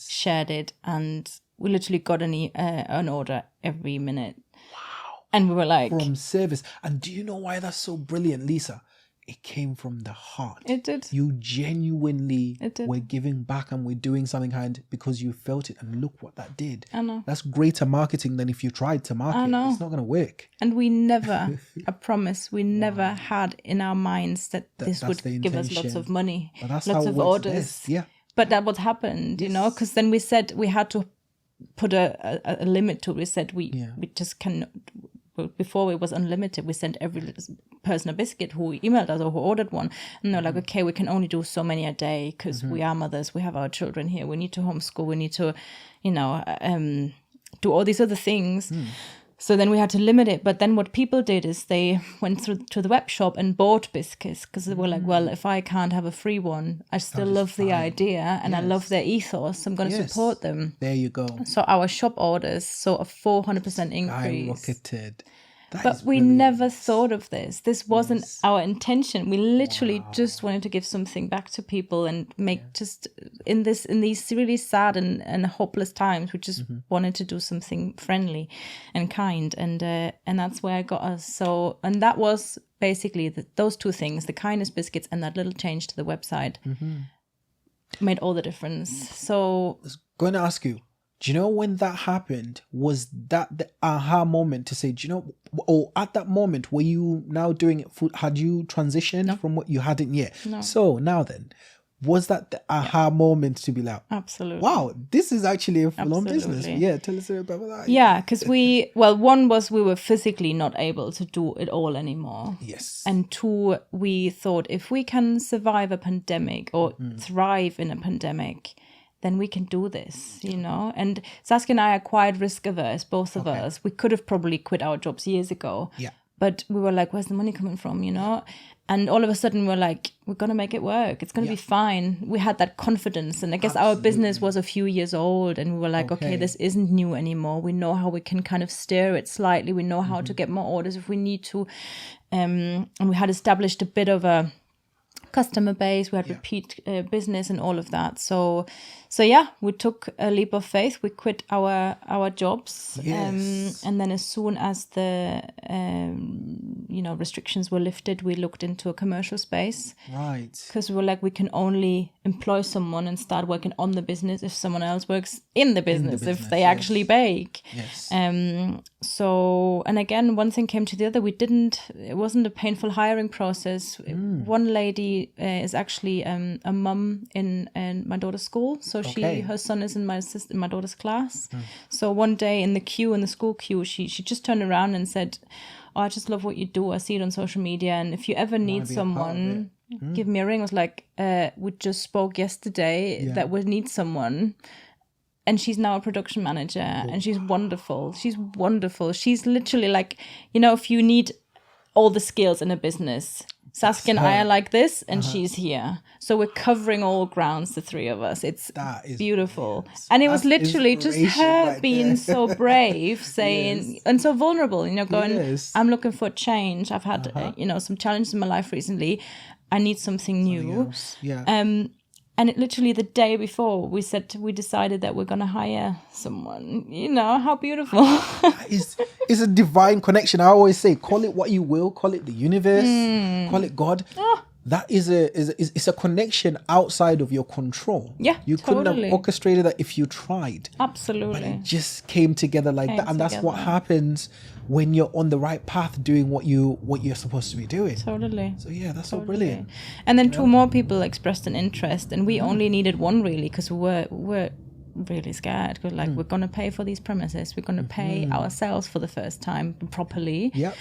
shared it, and we literally got an order every minute. Wow. And we were like, from service. And do you know why that's so brilliant, Lisa? It came from the heart. It did. You genuinely were giving back and we're doing something kind because you felt it, and look what that did. I know. That's greater marketing than if you tried to market. I know. It's not going to work. And we never, I promise, we never had in our minds that this would give us lots of money, But that's lots how it of works orders. best. Yeah. But that what happened, you know, because then we said we had to put a limit to it. We said we just cannot. Before it was unlimited, we sent every person a biscuit who emailed us or who ordered one. And they're like, okay, we can only do so many a day because we are mothers, we have our children here, we need to homeschool, we need to, you know, do all these other things. So then we had to limit it. But then what people did is they went through to the web shop and bought biscuits because they were like, well, if I can't have a free one, I still love the idea and I love their ethos. I'm going to support them. There you go. So our shop orders saw a 400% increase. Skyrocketed. But we never thought of this. This wasn't our intention. We literally just wanted to give something back to people and make just in these really sad and hopeless times. We just wanted to do something friendly and kind, and that's where it got us. So, and that was basically those two things: the kindness biscuits and that little change to the website made all the difference. So, I was going to ask you. Do you know when that happened? Was that the aha moment to say, do you know, or at that moment, were you now doing it? Had you transitioned from what you hadn't yet? No. So now then, was that the aha moment to be like, absolutely, wow, this is actually a full-on business? Yeah, tell us a bit about that. Yeah, because one was we were physically not able to do it all anymore. Yes. And two, we thought if we can survive a pandemic or thrive in a pandemic, then we can do this, you know. And Saskia and I are quite risk averse, both of us. We could have probably quit our jobs years ago. Yeah. But we were like, where's the money coming from, you know? And all of a sudden we're like, we're going to make it work. It's going to be fine. We had that confidence. And I guess our business was a few years old and we were like, okay, this isn't new anymore. We know how we can kind of steer it slightly. We know how to get more orders if we need to. And we had established a bit of a customer base, we had repeat business and all of that. So yeah, we took a leap of faith. We quit our jobs, and then as soon as the restrictions were lifted, we looked into a commercial space. Right. Because we were like, we can only employ someone and start working on the business if someone else works in the business, if they actually bake. Yes. So, and again, one thing came to the other. It wasn't a painful hiring process. One lady is actually a mum in my daughter's school. So her son is in my daughter's class. So one day in the school queue, she just turned around and said, oh, I just love what you do. I see it on social media. And if you ever need someone, give me a ring. I was like, we just spoke yesterday that we need someone. And she's now a production manager and she's wonderful. She's wonderful. She's literally like, if you need all the skills in a business, Saskia and I are like this, and she's here. So we're covering all grounds, the three of us. It's beautiful. And it was literally just her being so brave, saying, and so vulnerable, going, I'm looking for change. I've had, some challenges in my life recently. I need something new. And it literally the day before we decided that we're going to hire someone. How beautiful. It's a divine connection. I always say, call it what you will, call it the universe, call it God. That is a connection outside of your control. Yeah, you couldn't have orchestrated that if you tried. Absolutely. But it just came together like that. And that's what happens when you're on the right path doing what you're supposed to be doing. Totally. So yeah, that's so brilliant. And then two more people expressed an interest, and we only needed one really, because we're really scared. We're like, we're going to pay for these premises. We're going to pay ourselves for the first time properly. Yeah.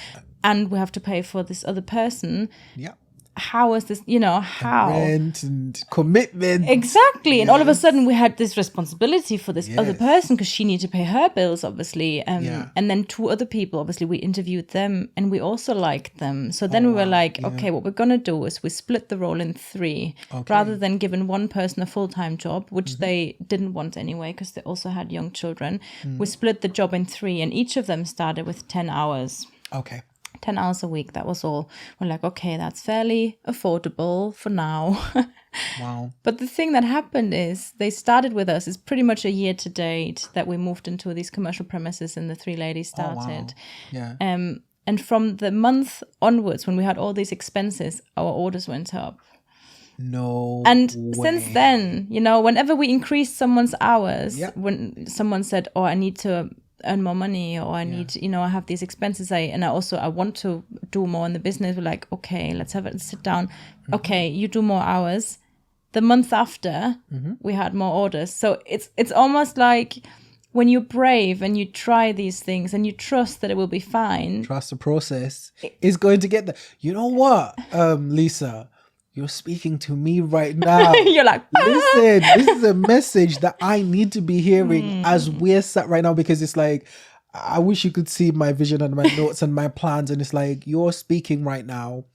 And we have to pay for this other person. Yeah. How is this, how? Rent and commitment. Exactly. And all of a sudden we had this responsibility for this other person, because she needed to pay her bills, obviously. And then two other people, obviously, we interviewed them and we also liked them. So then we were like, okay, what we're going to do is we split the role in three, rather than giving one person a full-time job, which they didn't want anyway, because they also had young children. We split the job in three, and each of them started with 10 hours. Okay. 10 hours a week. That was all. We're like, okay, that's fairly affordable for now. Wow. But the thing that happened is they started with us. It's pretty much a year to date that we moved into these commercial premises and the three ladies started. Yeah. And from the month onwards, when we had all these expenses, our orders went up. No And way. Since then, whenever we increased someone's hours, when someone said, oh, I need to earn more money, or I need, I have these expenses, I want to do more in the business, we're like, okay, let's sit down. Okay, you do more hours. The month after, we had more orders. So it's almost like when you're brave and you try these things and you trust that it will be fine. Trust the process is going to get there. You know what, Lisa? You're speaking to me right now. You're like, listen, this is a message that I need to be hearing as we're sat right now, because it's like, I wish you could see my vision and my notes and my plans. And it's like, you're speaking right now.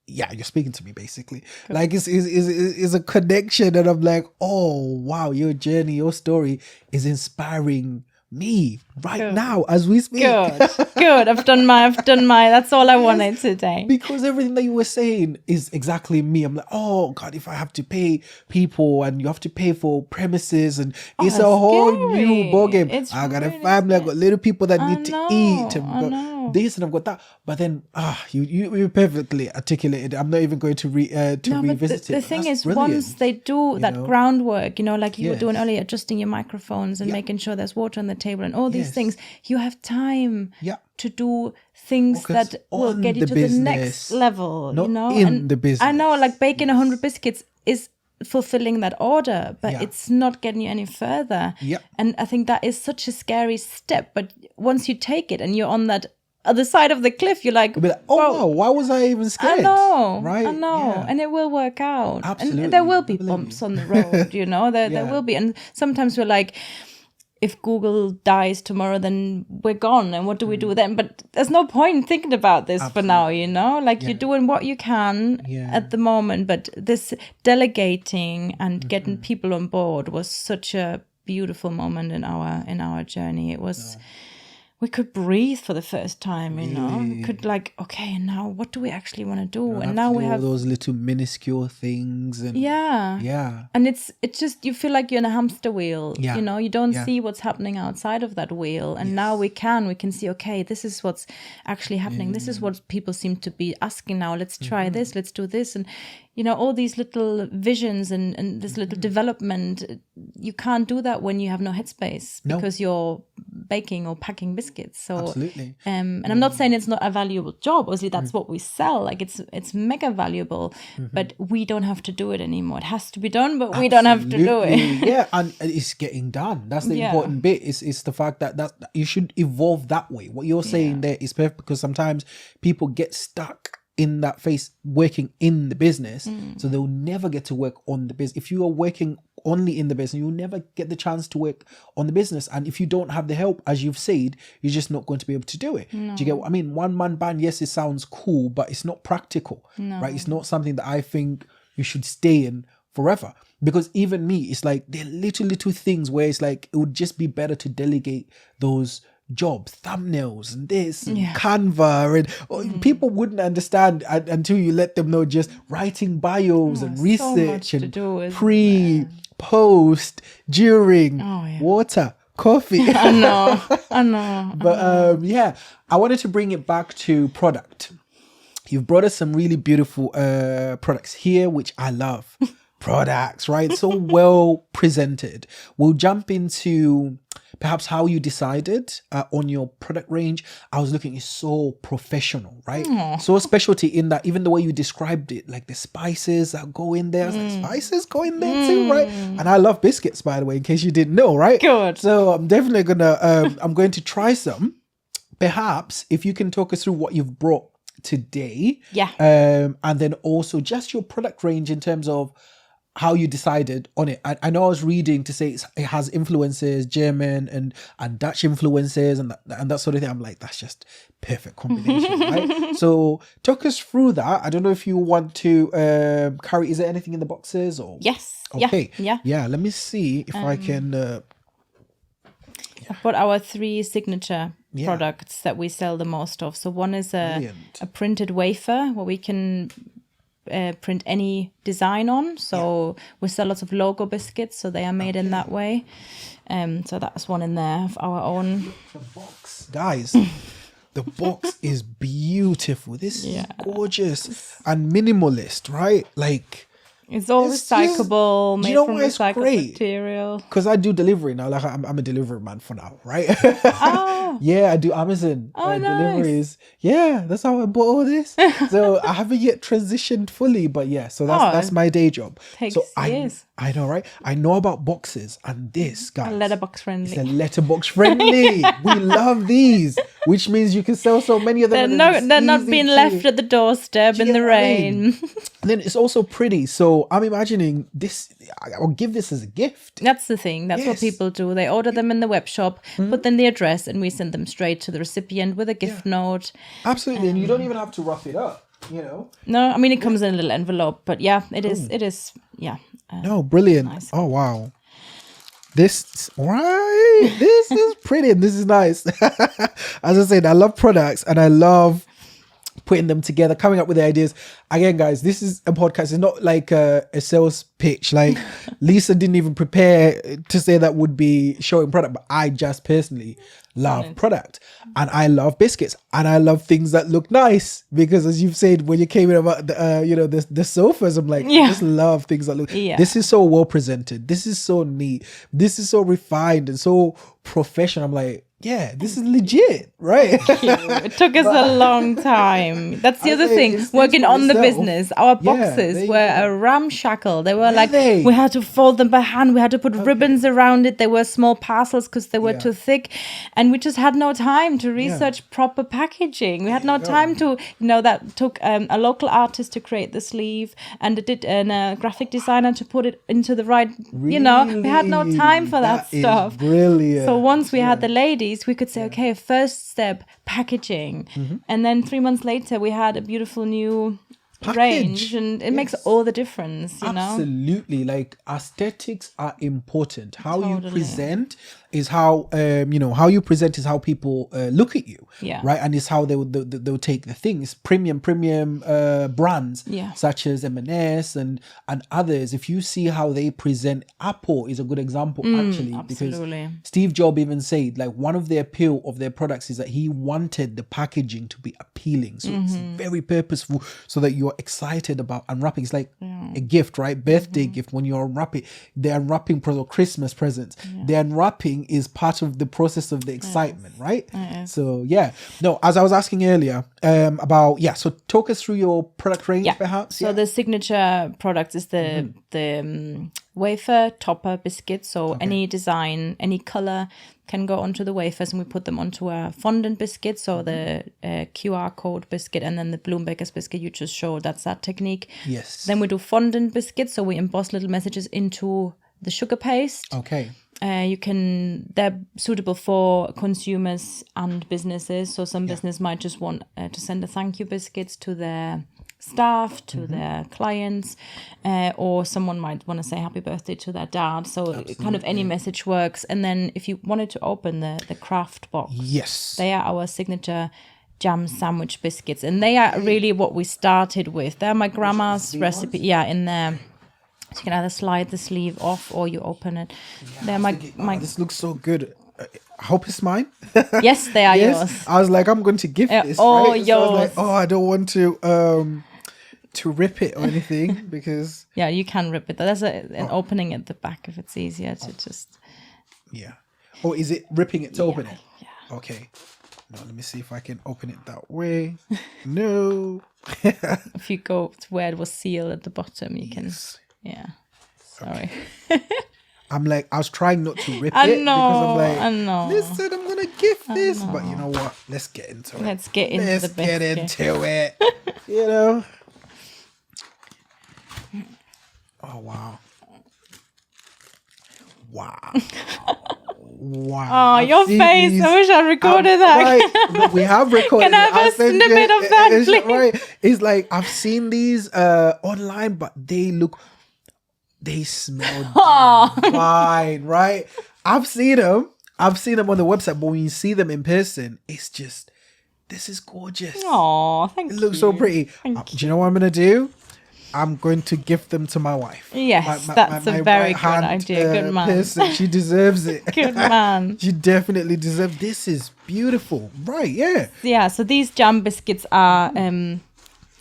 Yeah, you're speaking to me basically. Like it's a connection. And I'm like, oh, wow, your journey, your story is inspiring me right now as we speak. Good. I've done my, that's all I wanted today. Because everything that you were saying is exactly me. I'm like, oh God, if I have to pay people and you have to pay for premises, and it's a whole new ballgame. I got a family, I got little people that need to eat, and got this and I've got that. But then you perfectly articulated. I'm not even going to revisit it. The thing is, brilliant. Once they do that groundwork, like you were doing earlier, adjusting your microphones and making sure there's water on the table and all these things, you have time to do things that will get you to the next level, the business. I know, like baking 100 biscuits is fulfilling that order, but it's not getting you any further. And I think that is such a scary step, but once you take it and you're on that other side of the cliff, you're like, oh, why was I even scared? I know, right? I know, and it will work out. Absolutely. And there will be bumps on the road, there will be, and sometimes we're like, if Google dies tomorrow, then we're gone. And what do we do then? But there's no point thinking about this for now, Like you're doing what you can at the moment. But this delegating and getting people on board was such a beautiful moment in our journey. It was... We could breathe for the first time, We could okay, now what do we actually want to do? And now we have those little minuscule things. And and it's just, you feel like you're in a hamster wheel. You don't see what's happening outside of that wheel. And now we can see, okay, this is what's actually happening. This is what people seem to be asking now. Let's try this. Let's do this. And all these little visions and this little development, you can't do that when you have no headspace because you're baking or packing biscuits. So, absolutely. And I'm not saying it's not a valuable job. Obviously, that's what we sell. Like it's mega valuable, but we don't have to do it anymore. It has to be done, but we don't have to do it. Yeah, and it's getting done. That's the important bit. Is the fact that you should evolve that way. What you're saying there is perfect, because sometimes people get stuck in that phase working in the business, so they'll never get to work on the business. If you are working only in the business, you'll never get the chance to work on the business. And if you don't have the help, as you've said, you're just not going to be able to do it. Do you get what I mean? One man band, yes, it sounds cool, but it's not practical, right? It's not something that I think you should stay in forever. Because even me, it's like there are little things where it's like it would just be better to delegate those jobs, thumbnails and this and Canva, and people wouldn't understand until you let them know. Just writing bios and research and post, during, water, coffee. I know. But I wanted to bring it back to product. You've brought us some really beautiful products here, which I love. Products, right? So well presented. We'll jump into perhaps how you decided on your product range. I was looking, it's so professional, right? So specialty in that, even the way you described it, like the spices that go in there. I was like, spices go in there too, right? And I love biscuits, by the way, in case you didn't know, right? Good. So I'm definitely I'm going to try some. Perhaps if you can talk us through what you've brought today. And then also just your product range in terms of how you decided on it. I know I was reading to say it has influences, German and Dutch influences and that sort of thing. I'm like, that's just perfect combination, right? So talk us through that. I don't know if you want to carry, is there anything in the boxes or? Yes. Okay. Yeah. Let me see if I can. I've got our 3 signature products that we sell the most of. So one is a printed wafer where we can print any design on. So we sell lots of logo biscuits, so they are made in that way. So that's one in there of our own. The box, guys. The box is beautiful. This is gorgeous and minimalist, right? Like it's all recyclable, made from recycled material. Because I do delivery now. Like I'm a delivery man for now, right? Yeah, I do Amazon deliveries. Yeah, that's how I bought all this. So I haven't yet transitioned fully, but so that's my day job. Takes so years. I know, right? I know about boxes, and this, guys, letterbox friendly. It's a letterbox friendly. We love these, which means you can sell so many of them. They're not being left at the doorstep in the rain. And then it's also pretty. So I'm imagining this. I'll give this as a gift. That's the thing. That's what people do. They order them in the web shop, put in the address, and we send them straight to the recipient with a gift note. Absolutely, and you don't even have to rough it up. You know. No, I mean it comes in a little envelope, but it is. No, brilliant. Nice. Oh wow. This is pretty and this is nice. As I said, I love products and I love putting them together, coming up with the ideas. Again, guys, this is a podcast. It's not like a sales pitch. Like Lisa didn't even prepare to say that would be showing product, but I just personally love product and I love biscuits and I love things that look nice, because as you've said when you came in about the sofas, I'm like, I just love things that look this is so well presented, this is so neat, this is so refined and so professional. I'm like, this is legit, right? It took us a long time. That's the other thing, working on the business. Our boxes were a ramshackle. They were we had to fold them by hand. We had to put ribbons around it. They were small parcels because they were too thick. And we just had no time to research proper packaging. We had no time to, that took a local artist to create the sleeve and a graphic designer to put it into the right, we had no time for that stuff. Brilliant. So once we had the ladies, we could say, okay, first step, packaging. And then 3 months later, we had a beautiful new range, and it makes all the difference, Absolutely. Like aesthetics are important. How you present is how you present is how people look at you, right? And it's how they'll take the things. Premium brands such as M&S and others. If you see how they present, Apple is a good example actually, absolutely. Because Steve Jobs even said like one of the appeal of their products is that he wanted the packaging to be appealing, so it's very purposeful, so that you're excited about unwrapping. It's like a gift, right? Birthday gift. When you're unwrapping, they're unwrapping Christmas presents. The unwrapping is part of the process of the excitement, right? So as I was asking earlier about so talk us through your product range perhaps. So the signature product is the wafer topper biscuits. So any design, any color can go onto the wafers, and we put them onto a fondant biscuit. So the QR code biscuit, and then the Bloombaker's biscuit you just showed, that's that technique. Yes. Then we do fondant biscuits. So we emboss little messages into the sugar paste. Okay. They're suitable for consumers and businesses. So some business might just want to send a thank you biscuits to their staff, to their clients, or someone might want to say happy birthday to their dad. So kind of any message works. And then if you wanted to open the craft box, yes, they are our signature jam sandwich biscuits, and they are really what we started with. They're my grandma's recipe. Yeah, in there. So you can either slide the sleeve off or you open it. They're my this looks so good. I hope it's mine. Yes, they are yours. I was like, I'm going to give this. Oh, right? yours. So I was like, I don't want to rip it or anything because yeah, you can rip it. There's an opening at the back if it's easier to just. Yeah. Or is it ripping it to open it? Yeah. Okay. Now let me see if I can open it that way. No. If you go to where it was sealed at the bottom, you can. Yeah. Sorry. Okay. I'm like, I was trying not to rip I it know, because I'm like, I know. listen, I'm gonna give this, but you know what? Let's get into it. Let's get into Let's the biscuit. get into it. You know. Oh wow. Wow. Wow. Oh, your face. These, I wish I recorded that. Right. Look, we have recorded. Can I have a snippet of that, please? Right. It's like I've seen these online, but they smell fine, right? I've seen them on the website, but when you see them in person, it's just, this is gorgeous. Oh, thank you. It looks so pretty. Do you know what I'm gonna do? I'm going to gift them to my wife. Yes, that's a very good idea. Good man. Person. She deserves it. Good man. She definitely deserves. This is beautiful, right? Yeah. Yeah. So these jam biscuits are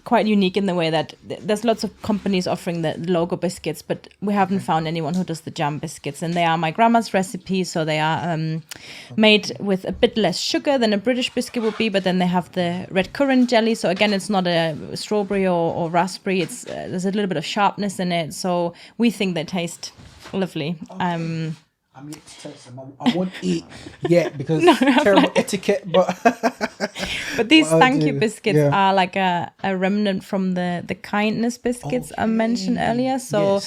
quite unique in the way that there's lots of companies offering the logo biscuits, but we haven't found anyone who does the jam biscuits, and they are my grandma's recipe. So they are made with a bit less sugar than a British biscuit would be, but then they have the red currant jelly. So again, it's not a strawberry or raspberry. It's there's a little bit of sharpness in it. So we think they taste lovely. Okay. I'm yet to taste them. I won't eat yet because terrible etiquette. But these thank you biscuits are like a remnant from the kindness biscuits I mentioned earlier. So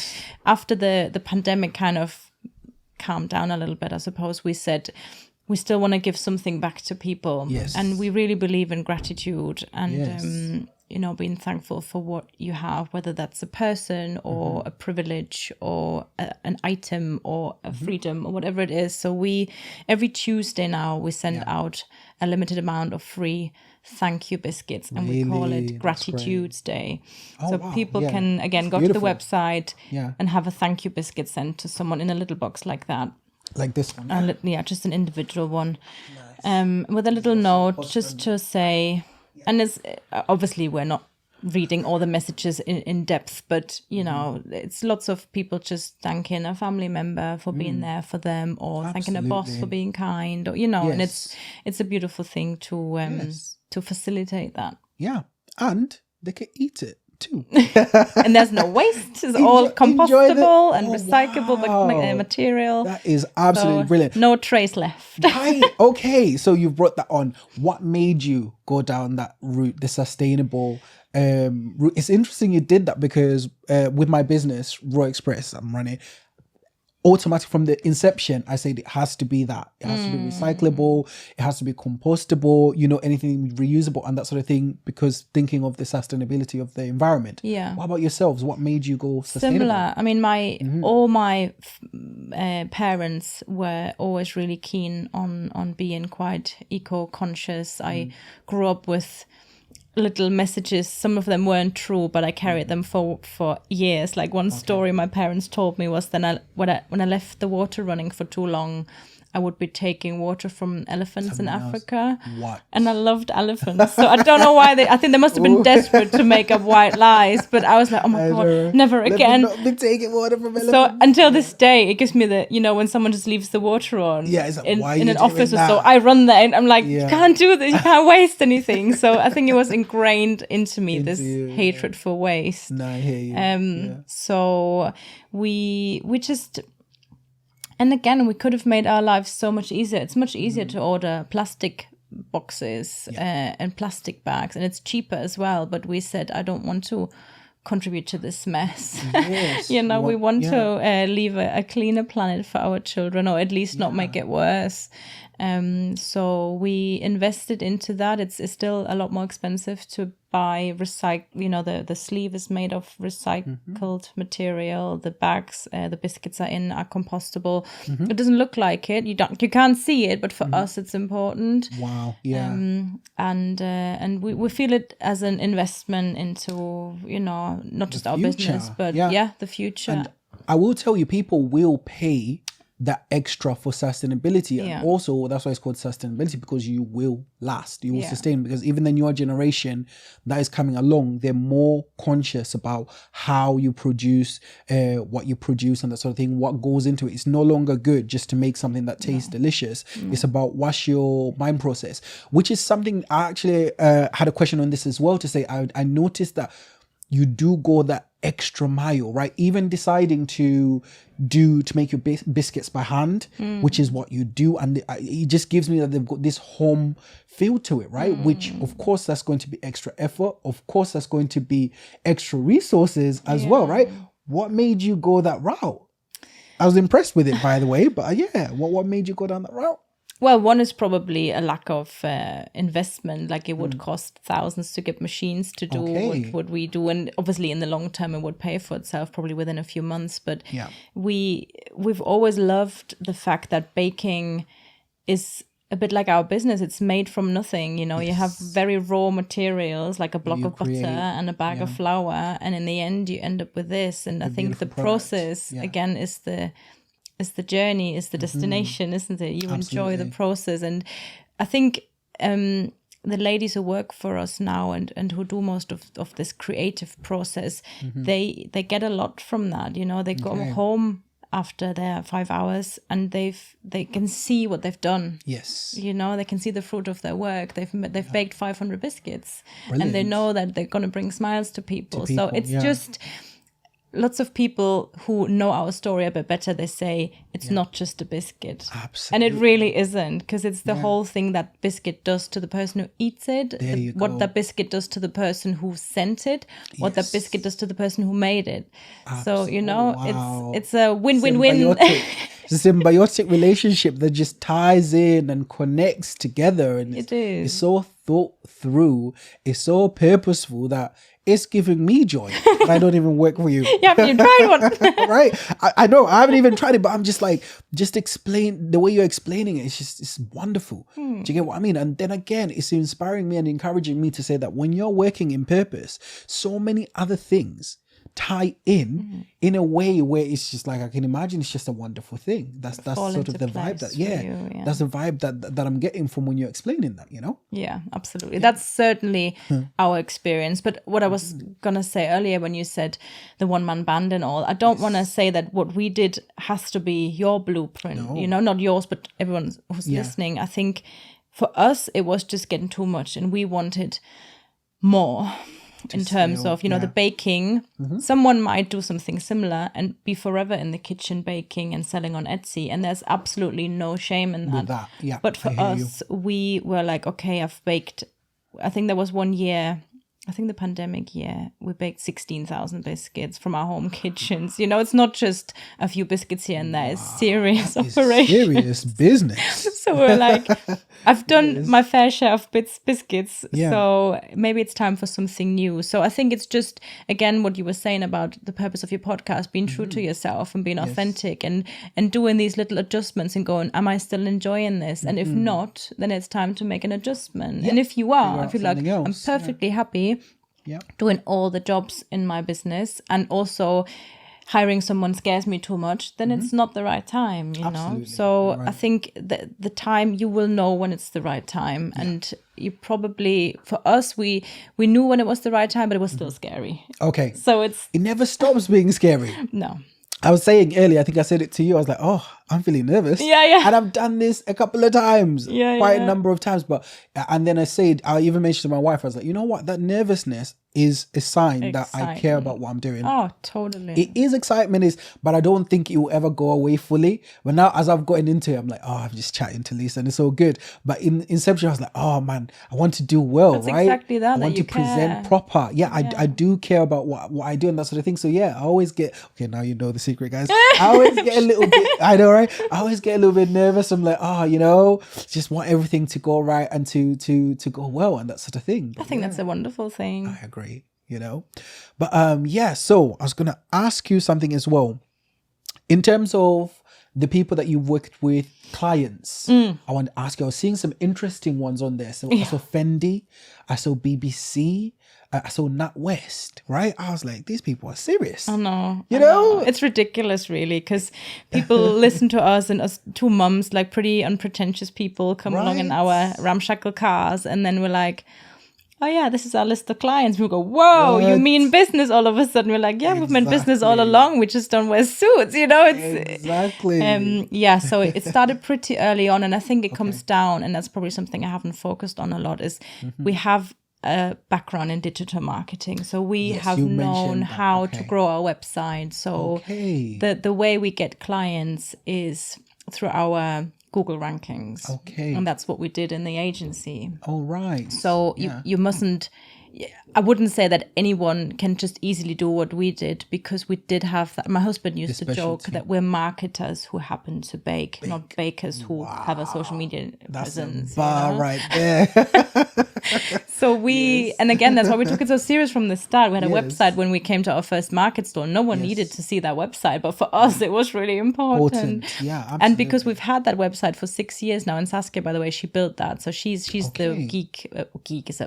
after the pandemic kind of calmed down a little bit, I suppose, we said we still want to give something back to people. Yes. And we really believe in gratitude and being thankful for what you have, whether that's a person or a privilege or an item or a freedom or whatever it is. So every Tuesday now we send out a limited amount of free thank you biscuits, and we call it Gratitude's Day. So people can again go to the website and have a thank you biscuit sent to someone in a little box like that. Like this one. Just an individual one. Nice. With a little note just to say. And it's obviously we're not reading all the messages in depth, but it's lots of people just thanking a family member for being there for them, or thanking a boss for being kind, or and it's a beautiful thing to facilitate that. Yeah, and they can eat it too. And there's no waste. It's all compostable and recyclable material. That is absolutely brilliant. No trace left. Right. Okay. So you've brought that on. What made you go down that route, the sustainable route? It's interesting you did that because with my business, Raw Express, I'm running. Automatic from the inception, I said it has to be that. It has to be recyclable. It has to be compostable, anything reusable and that sort of thing, because thinking of the sustainability of the environment. Yeah. What about yourselves? What made you go sustainable? Similar. I mean, all my parents were always really keen on being quite eco-conscious. I grew up with little messages. Some of them weren't true, but I carried them for years. Like one story my parents told me was when I left the water running for too long, I would be taking water from elephants in Africa. What? And I loved elephants. So I don't know why I think they must have been desperate to make up white lies. But I was like, oh my God, never again. Let me not be taking water from elephants. So until this day, it gives me the, when someone just leaves the water on it's like, in an office or so, I run there and I'm like, you can't do this, you can't waste anything. So I think it was ingrained into me, this hatred for waste. No, I hear you. So we just... And again, we could have made our lives so much easier. It's much easier to order plastic boxes and plastic bags, and it's cheaper as well. But we said, I don't want to contribute to this mess. Yes. We want to leave a cleaner planet for our children, or at least not make it worse. So we invested into that. It's still a lot more expensive to buy the sleeve is made of recycled material. The bags the biscuits are compostable. It doesn't look like it. You can't see it, but for us it's important. Wow. Yeah. And we feel it as an investment into not just our business, but the future. And I will tell you, people will pay that extra for sustainability, and also that's why it's called sustainability, because you will last, you will sustain, because even the newer generation that is coming along, they're more conscious about how you produce, what you produce and that sort of thing, what goes into it. It's no longer good just to make something that tastes delicious. It's about what's your mind process, which is something I actually had a question on this as well, to say I noticed that you do go that extra mile, right? Even deciding to make your biscuits by hand, which is what you do, and it just gives me that they've got this home feel to it, right? Which of course that's going to be extra effort, of course that's going to be extra resources as well, right? What made you go that route? I was impressed with it, by the way, but what made you go down that route? Well, one is probably a lack of investment. Like, it would cost thousands to get machines to do what we do. And obviously in the long term, it would pay for itself probably within a few months. But we've always loved the fact that baking is a bit like our business. It's made from nothing. You have very raw materials, like a block of butter and a bag of flour. And in the end, you end up with this. And I think the process, again, is the journey, is the destination, isn't it? You enjoy the process. And I think the ladies who work for us now and who do most of this creative process, they get a lot from that. They go home after their 5 hours and they can see what they've done. Yes. They can see the fruit of their work. They've baked 500 biscuits. Brilliant. And they know that they're going to bring smiles to people. So it's just... Lots of people who know our story a bit better, they say it's not just a biscuit. Absolutely. And it really isn't, because it's the whole thing that biscuit does to the person who eats it, what that biscuit does to the person who sent it, what that biscuit does to the person who made it. Absolutely. So, it's a win-win-win. It's a symbiotic relationship that just ties in and connects together. And it's so thought through, it's so purposeful that it's giving me joy. I don't even work for you. Yeah, you tried one. Right. I know. I haven't even tried it, but I'm just like, explain the way you're explaining it. It's wonderful. Do you get what I mean? And then again, it's inspiring me and encouraging me to say that when you're working in purpose, so many other things tie in a way where it's just like, I can imagine it's just a wonderful thing. That's sort of the vibe that that's the vibe that I'm getting from when you're explaining that, Yeah, absolutely. That's certainly our experience. But what I was gonna say earlier when you said the one-man band and all, I don't want to say that what we did has to be your blueprint, not yours, but everyone who's listening. I think for us it was just getting too much, and we wanted more. In terms of, the baking, someone might do something similar and be forever in the kitchen baking and selling on Etsy. And there's absolutely no shame in that. But for us, we were like, okay, I've baked, I think there was one year, I think the pandemic year, we baked 16,000 biscuits from our home kitchens. It's not just a few biscuits here and there. It's serious operation. Serious business. So we're like, I've done my fair share of biscuits. So maybe it's time for something new. So I think it's just, again, what you were saying about the purpose of your podcast, being true to yourself and being authentic and doing these little adjustments and going, am I still enjoying this? And if not, then it's time to make an adjustment. And if you are, if you're like, I'm perfectly happy doing all the jobs in my business and also hiring someone scares me too much, then it's not the right time, you know. So I think the time, you will know when it's the right time. And you probably, for us, we knew when it was the right time, but it was still scary. Okay. So it never stops being scary. No. I was saying earlier, I think I said it to you, I was like, oh, I'm feeling nervous. Yeah. And I've done this a couple of times, quite a number of times. And then I even mentioned to my wife, I was like, you know what, that nervousness is a sign that I care about what I'm doing. Oh, totally. It is excitement, but I don't think it will ever go away fully. But now, as I've gotten into it, I'm like, oh, I'm just chatting to Lisa and it's all good. But in inception, I was like, oh man, I want to do well, That's right? Exactly that. I want to present proper. I do care about what I do and that sort of thing. So yeah, I always get, okay, now you know the secret, guys. I always get a little bit, I know, right? I always get a little bit nervous. I'm like, oh, you know, just want everything to go right and to go well and that sort of thing. But I think that's a wonderful thing. I agree. You know, but so I was gonna ask you something as well in terms of the people that you've worked with, clients. I want to ask you, I was seeing some interesting ones on there. So I saw Fendi, I saw BBC, I saw NatWest, right? I was like, these people are serious. I know. You know? It's ridiculous, really, because people listen to us and us two mums, like pretty unpretentious people, come along in our ramshackle cars, and then we're like, oh yeah, this is our list of clients. We go, whoa, you mean business all of a sudden? We're like, yeah, we've meant business all along. We just don't wear suits, you know? It's so it started pretty early on, and I think it comes down, and that's probably something I haven't focused on a lot, is we have a background in digital marketing. So we have known how to grow our website. So the way we get clients is through our Google rankings. Okay. And that's what we did in the agency. All right. So you mustn't, I wouldn't say that anyone can just easily do what we did, because we did have that. My husband used to joke that we're marketers who happen to bake. Not bakers who have a social media presence. That's a bar right there. So and again, that's why we took it so serious from the start. We had a website when we came to our first market store. No one needed to see that website, but for us, it was really important. Yeah, absolutely. And because we've had that website for 6 years now, and Saskia, by the way, she built that. So she's the geek. Geek is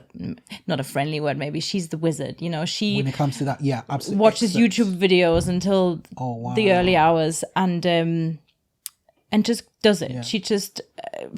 not a friendly word, maybe. She's the wizard, you know. When it comes to that, absolutely. Watches YouTube videos until the early hours, and just does it. She just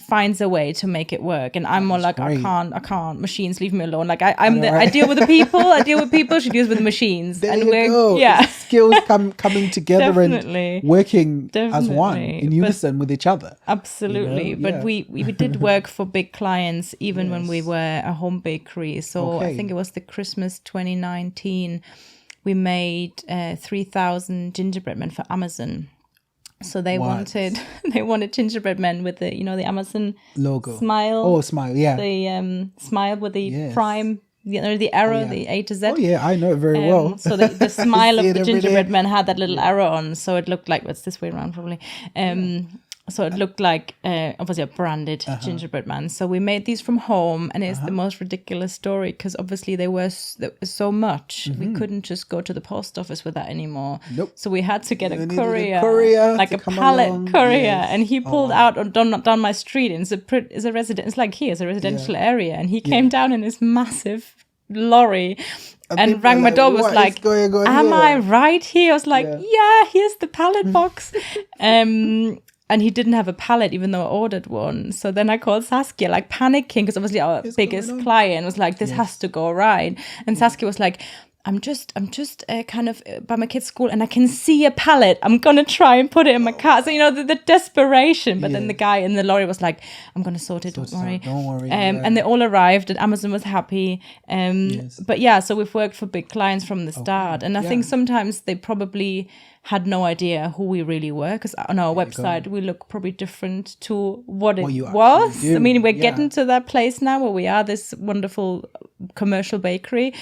finds a way to make it work. And I'm more like, great. I can't. Machines, leave me alone. Like I deal with the people. I deal with people. She deals with the machines. There you go. Skills coming together and working as one in unison with each other. Absolutely. You know? But we did work for big clients even when we were a home bakery. So I think it was the Christmas 2019. We made 3,000 gingerbread men for Amazon. So they wanted gingerbread men with the the Amazon logo smile. Oh, smile, yeah. The smile with the prime, the arrow, the A to Z. Oh yeah, I know it very well. So the smile of the gingerbread man had that little arrow on, so it looked like it's this way around probably. So it looked like obviously a branded gingerbread man. So we made these from home, and it's the most ridiculous story because obviously there was so much. We couldn't just go to the post office with that anymore. Nope. So we had to get a courier, like a pallet courier, and he pulled out down my street. And it's a residential area, and he came down in this massive lorry. And rang my door, was like, am I right here? I was like, yeah, here's the pallet box. And he didn't have a pallet, even though I ordered one. So then I called Saskia, like panicking, because obviously our biggest client was like, this has to go right. And Saskia was like, I'm just kind of by my kid's school, and I can see a pallet. I'm going to try and put it in my car. So, the desperation. But then the guy in the lorry was like, I'm going to sort it, don't worry. Don't worry. And they all arrived, and Amazon was happy. But so we've worked for big clients from the start. And I think sometimes they probably had no idea who we really were, because on our website we look probably different to what it was. I mean, we're getting to that place now where we are this wonderful commercial bakery.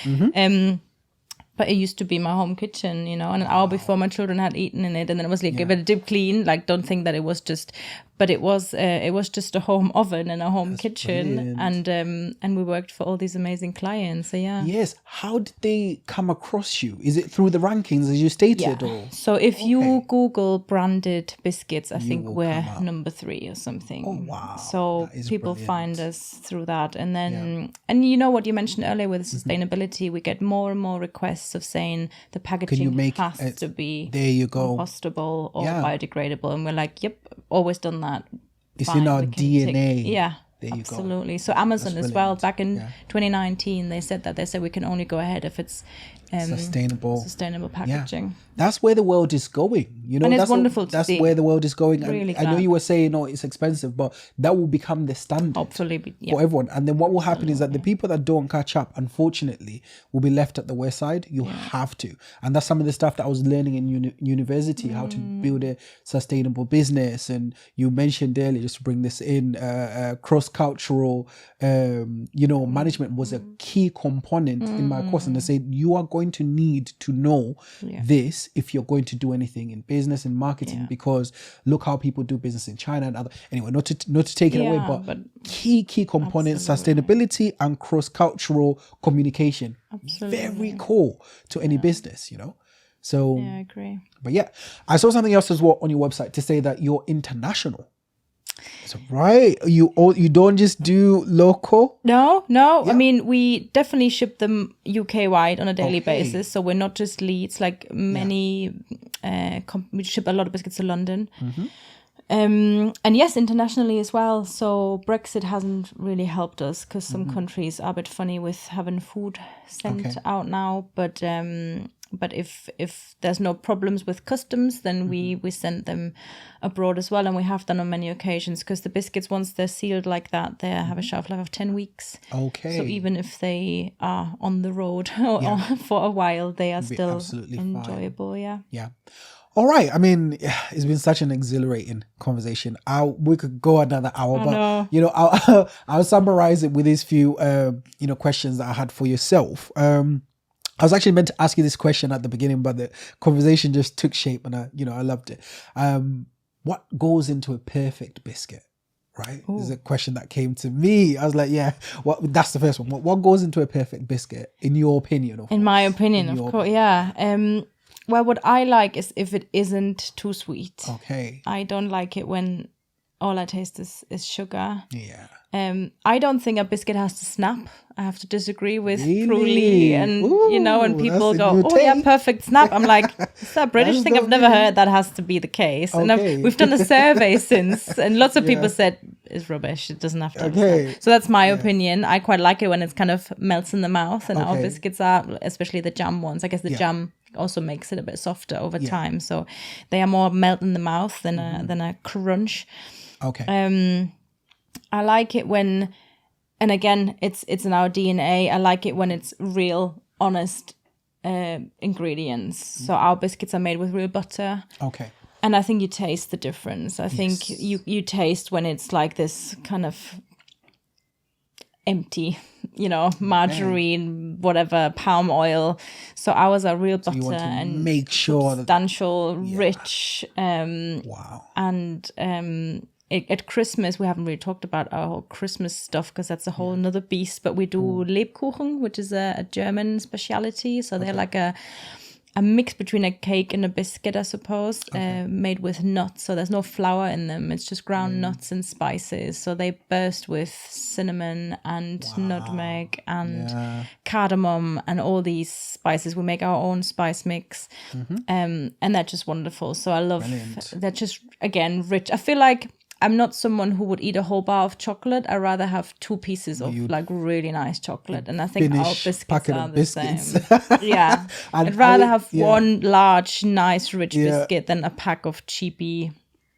But it used to be my home kitchen, and an hour before my children had eaten in it. And then it was like, give it a deep clean. Like, don't think that it was just but it was just a home oven and a home kitchen, brilliant. and we worked for all these amazing clients. So yeah. Yes. How did they come across you? Is it through the rankings, as you stated? Yeah. Or? So if you Google branded biscuits, I think will we're come up. number 3 or something. Oh, wow. So That is people brilliant. find us through that. And then, and you know what you mentioned earlier with Mm-hmm. sustainability, we get more and more requests of saying the packaging make has it- to be there you go. compostable or Yeah. biodegradable. And we're like, yep, always done that. It's Fine, in our we can DNA. yeah. There you go. Absolutely. So Amazon That's as well, brilliant. back in Yeah. 2019, they said we can only go ahead if it's sustainable packaging. That's where the world is going. You know, And it's that's wonderful to that's see. where the world is going. Really and I know glad. you were saying, it's expensive, but that will become the standard. Hopefully, For everyone. And then what will happen is that the people that don't catch up, unfortunately, will be left at the wayside. You have to. And that's some of the stuff that I was learning in university, how to build a sustainable business. And you mentioned earlier, just to bring this in, cross-cultural, management was a key component in my course. And they said, you are going to need to know this if you're going to do anything in business and marketing, because look how people do business in China and other. Anyway, not to take it away, but key components, sustainability and cross-cultural communication, very core to any business, So yeah, I agree. But yeah, I saw something else as well on your website to say that you're international. So right, you don't just do local. No. I mean, we definitely ship them UK wide on a daily basis. So we're not just Leeds. Like many, we ship a lot of biscuits to London. And yes, internationally as well. So Brexit hasn't really helped us because some countries are a bit funny with having food sent out now. But if there's no problems with customs, then we send them abroad as well. And we have done on many occasions, because the biscuits, once they're sealed like that, they have a shelf life of 10 weeks. Okay. So even if they are on the road for a while, they are still enjoyable. Fine. Yeah. All right. I mean, it's been such an exhilarating conversation. We could go another hour, but I'll summarize it with these few questions that I had for yourself. I was actually meant to ask you this question at the beginning, but the conversation just took shape, and I loved it. What goes into a perfect biscuit? Right? Ooh. This is a question that came to me. I was like, that's the first one. What goes into a perfect biscuit, in your opinion? In my opinion, of course, yeah. Well, what I like is if it isn't too sweet. Okay. I don't like it when all I taste is sugar. Yeah. I don't think a biscuit has to snap. I have to disagree with Fruly, and and people go, perfect snap. I'm like, it's a British thing. I've never heard that has to be the case. Okay. And we've done a survey since, and lots of people said it's rubbish. It doesn't have to. Snap. So that's my opinion. I quite like it when it's kind of melts in the mouth, and our biscuits are, especially the jam ones. I guess the jam also makes it a bit softer over time, so they are more melt in the mouth than a crunch. Okay. I like it when, and again, it's in our DNA. I like it when it's real, honest ingredients. So our biscuits are made with real butter. Okay. And I think you taste the difference. I think you taste when it's like this kind of empty, margarine, whatever, palm oil. So ours are real butter, you want to and make sure substantial, rich. Wow. And at Christmas, we haven't really talked about our whole Christmas stuff, because that's a whole another beast. But we do Lebkuchen, which is a German speciality. So they're like a mix between a cake and a biscuit, I suppose, made with nuts. So there's no flour in them. It's just ground nuts and spices. So they burst with cinnamon and nutmeg and cardamom and all these spices. We make our own spice mix. And they're just wonderful. So I love, they're just, again, rich. I feel like I'm not someone who would eat a whole bar of chocolate. I rather have 2 pieces of like really nice chocolate, and I think our biscuits are the same. Yeah, I'd rather have one large, nice, rich biscuit than a pack of cheapy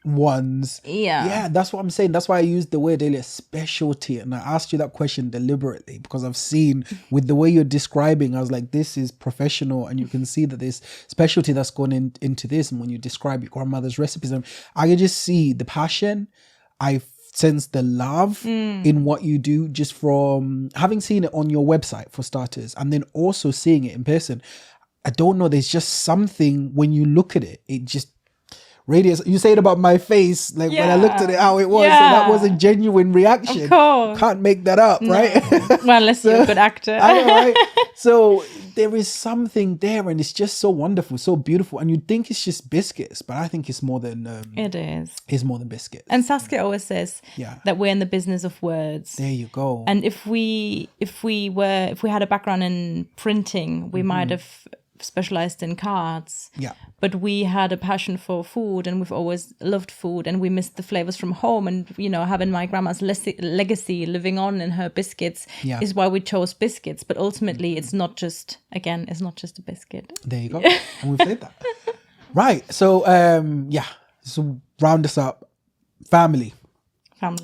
ones. Yeah, that's what I'm saying. That's why I used the word earlier, specialty, and I asked you that question deliberately because I've seen with the way you're describing, I was like, this is professional, and you can see that there's specialty that's gone into this. And when you describe your grandmother's recipes, I can just see the passion. I sense the love in what you do, just from having seen it on your website for starters, and then also seeing it in person. I don't know, there's just something when you look at it, it just radius. You say it about my face, like when I looked at it, how it was. So that was a genuine reaction. Of course. Can't make that up, right? Well, unless you're a good actor. I know, right? So there is something there, and it's just so wonderful, so beautiful. And you'd think it's just biscuits, but I think it's more than it is. It's more than biscuits. And Saskia always says that we're in the business of words. There you go. And if we had a background in printing, we might have specialized in cards. Yeah. But we had a passion for food, and we've always loved food, and we missed the flavors from home. And having my grandma's legacy living on in her biscuits is why we chose biscuits. But ultimately, it's not just a biscuit. There you go. And we've said that. Right. So so round us up. Family.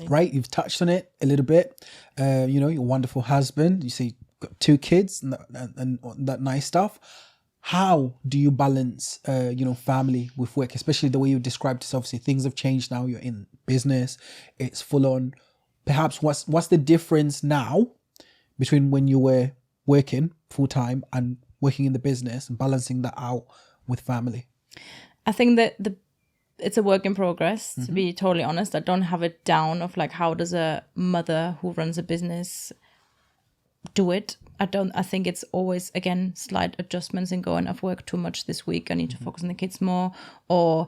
Right. You've touched on it a little bit. Your wonderful husband. You say you've got 2 kids and that nice stuff. How do you balance, family with work, especially the way you described this? Obviously, things have changed now. You're in business. It's full on. Perhaps what's the difference now between when you were working full time and working in the business and balancing that out with family? I think that it's a work in progress, to be totally honest. I don't have it down of like, how does a mother who runs a business do it? I think it's always, again, slight adjustments in going, I've worked too much this week, I need to focus on the kids more, or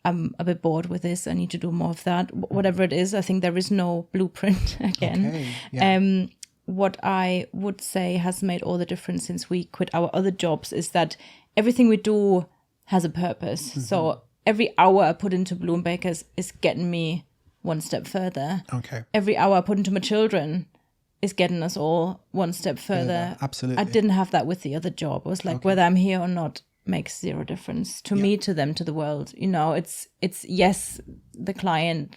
I'm a bit bored with this, I need to do more of that. Whatever it is, I think there is no blueprint again. Okay, yeah. What I would say has made all the difference since we quit our other jobs is that everything we do has a purpose. So every hour I put into Bloom Bakers is getting me one step further. Okay. Every hour I put into my children is getting us all one step further. Absolutely. I didn't have that with the other job. I was like, whether I'm here or not makes zero difference to me, to them, to the world. It's yes, the client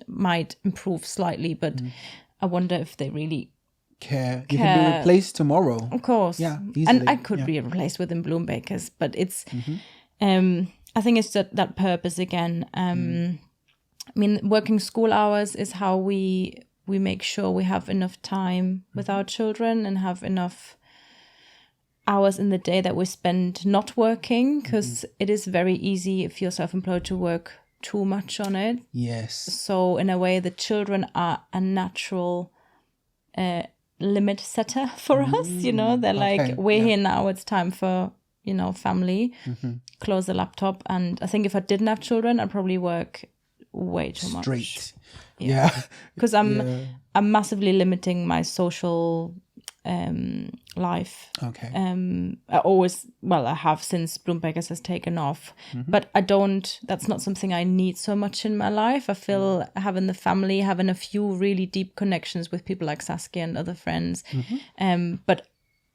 might improve slightly, but I wonder if they really care. You can be replaced tomorrow. Of course. Yeah, easily. And I could be replaced within Bloom Bakers, but it's, I think it's that purpose again. I mean, working school hours is how we make sure we have enough time with our children and have enough hours in the day that we spend not working, because it is very easy if you're self-employed to work too much on it. Yes. So in a way, the children are a natural limit setter for us. They're like, we're here now, it's time for family. Close the laptop. And I think if I didn't have children, I'd probably work way too much. Straight. Yeah. Because I'm massively limiting my social life. Okay. I have since Bloom Bakers has taken off, but that's not something I need so much in my life. I feel having the family, having a few really deep connections with people like Saskia and other friends. But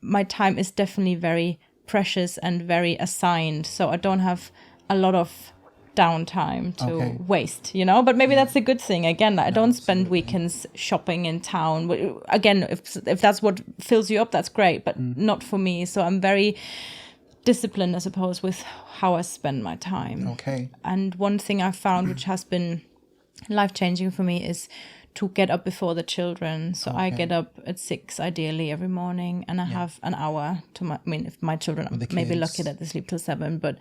my time is definitely very precious and very assigned. So I don't have a lot of downtime to waste, but maybe that's a good thing. Again, I don't spend weekends shopping in town. Again, if that's what fills you up, that's great, but not for me. So I'm very disciplined, I suppose, with how I spend my time. Okay. And one thing I found which has been life-changing for me is to get up before the children. So I get up at 6 ideally every morning, and I have an hour to if my children are maybe lucky that they sleep till 7, but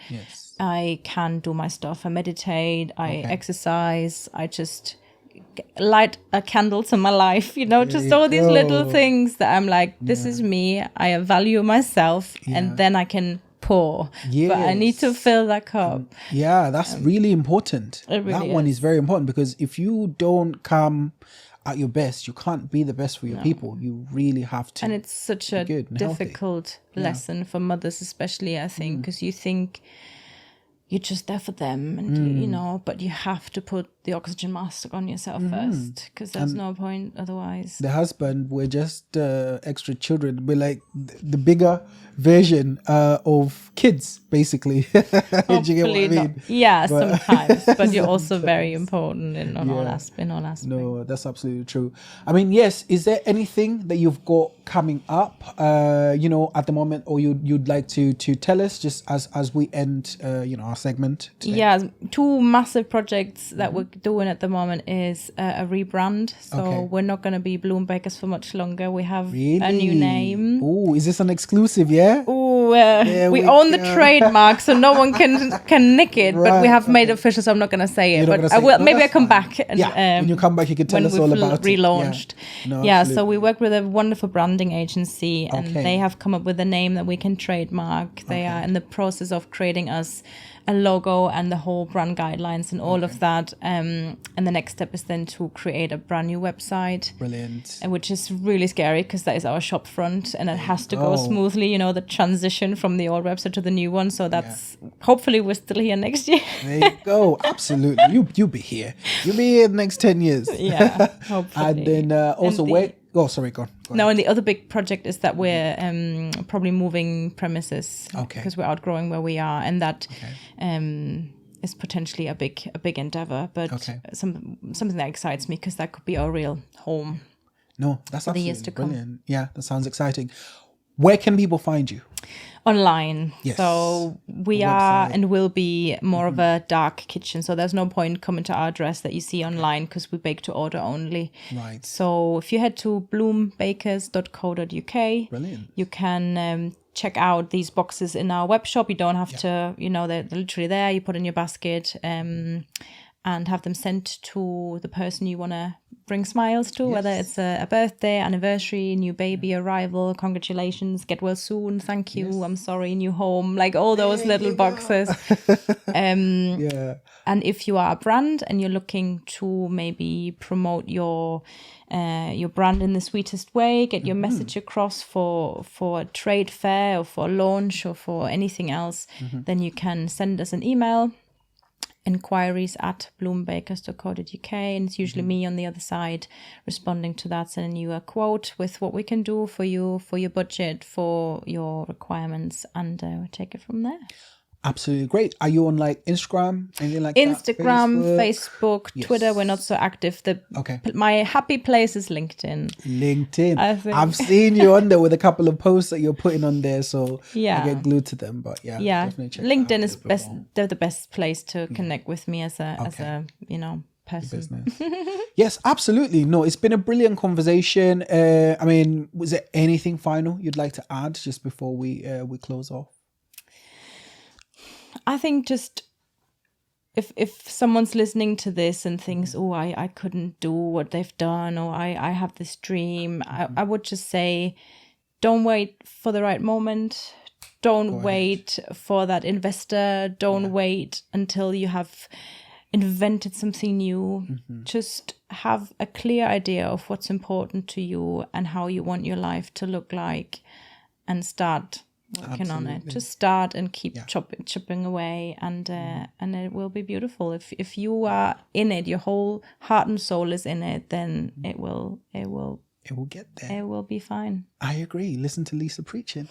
I can do my stuff. I meditate, I exercise, I just light a candle to my life, just all these little things that I'm like, this is me, I value myself, and then I can pour. But I need to fill that cup. Yeah, that's really important. It really that one is very important, because if you don't come at your best, you can't be the best for your people. You really have to. And it's such a difficult lesson for mothers, especially, I think, because you think you're just there for them, and but you have to put the oxygen mask on yourself first, because there's no point otherwise. The husband, we're just extra children. We're like the bigger version of kids, basically. Do you get what I mean? Yeah, sometimes, but you're also very important in all aspects. No, that's absolutely true. I mean, yes. Is there anything that you've got coming up, at the moment, or you'd like to tell us, just as we end, our segment today? Yeah, 2 massive projects that we're doing at the moment is a rebrand. So we're not going to be Bloom Bakers for much longer. We have a new name. Oh, is this an exclusive? Yeah. Oh, we own the trademark, so no one can nick it. Right, but we have made it official, so I'm not going to say it. But I will. Maybe I come back. And, when you come back, you can tell us all about relaunched. it. So we work with a wonderful branding agency, and they have come up with a name that we can trademark. They are in the process of creating us a logo and the whole brand guidelines and all of that. And the next step is then to create a brand new website. Brilliant. Which is really scary because that is our shop front and it has to go smoothly, the transition from the old website to the new one. So that's hopefully we're still here next year. There you go. Absolutely. You'll be here. You'll be here the next 10 years. Yeah, hopefully. And then also go on. No, and the other big project is that we're probably moving premises because we're outgrowing where we are, and that is potentially a big endeavor, but something that excites me because that could be our real home. No, that's for the years to come. Brilliant. Yeah, that sounds exciting. Where can people find you? Online. Yes. So we are and will be more of a dark kitchen. So there's no point coming to our address that you see online because we bake to order only. Right. So if you head to bloombakers.co.uk, brilliant. You can check out these boxes in our web shop. You don't have to, they're literally there. You put in your basket and have them sent to the person you want to bring smiles to, whether it's a birthday, anniversary, new baby arrival, congratulations, get well soon, thank you, I'm sorry, new home, like all those little boxes. And if you are a brand and you're looking to maybe promote your brand in the sweetest way, get your message across for a trade fair or for a launch or for anything else, then you can send us an email. Inquiries@bloombakers.co.uk, and it's usually me on the other side responding to that, sending you a quote with what we can do for you, for your budget, for your requirements, and we'll take it from there. Absolutely great. Are you on like Instagram, anything like Instagram, Facebook, Twitter? We're not so active. My happy place is LinkedIn. I've seen you on there with a couple of posts that you're putting on there, so I get glued to them. But definitely check LinkedIn is best. They're the best place to connect with me as a person. Yes, absolutely. No, it's been a brilliant conversation. Was there anything final you'd like to add just before we close off? I think just if someone's listening to this and thinks, I couldn't do what they've done, or I have this dream, I would just say, don't wait for the right moment. Don't wait for that investor. Don't wait until you have invented something new. Just have a clear idea of what's important to you and how you want your life to look like, and start working on it. Just start and keep chipping away, and it will be beautiful. If you are in it, your whole heart and soul is in it, then it will get there. It will be fine. I agree. Listen to Lisa preaching.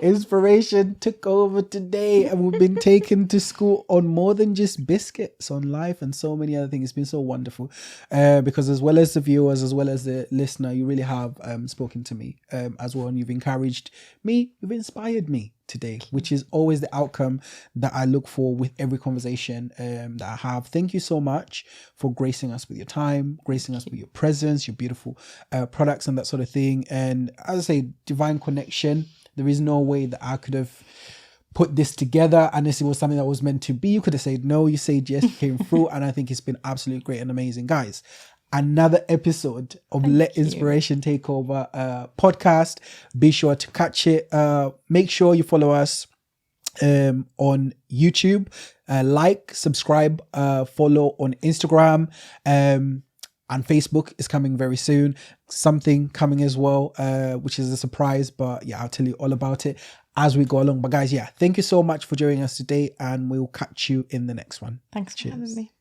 Inspiration took over today, and we've been taken to school on more than just biscuits, on life and so many other things. It's been so wonderful because as well as the viewers, as well as the listener, you really have spoken to me as well, and you've encouraged me, you've inspired me today, which is always the outcome that I look for with every conversation that I have. Thank you so much for gracing us with your time, gracing us with your presence, your beautiful products and that sort of thing. And as I say, divine connection. There is no way that I could have put this together unless it was something that was meant to be. You could have said no, you said yes, you came through, and I think it's been absolutely great and amazing. Guys, another episode of Let Inspiration Take Over podcast. Be sure to catch it. Make sure you follow us on YouTube, like, subscribe, follow on Instagram, and Facebook is coming very soon. Something coming as well, which is a surprise, but I'll tell you all about it as we go along. But guys, thank you so much for joining us today, and we'll catch you in the next one. Thanks for having me.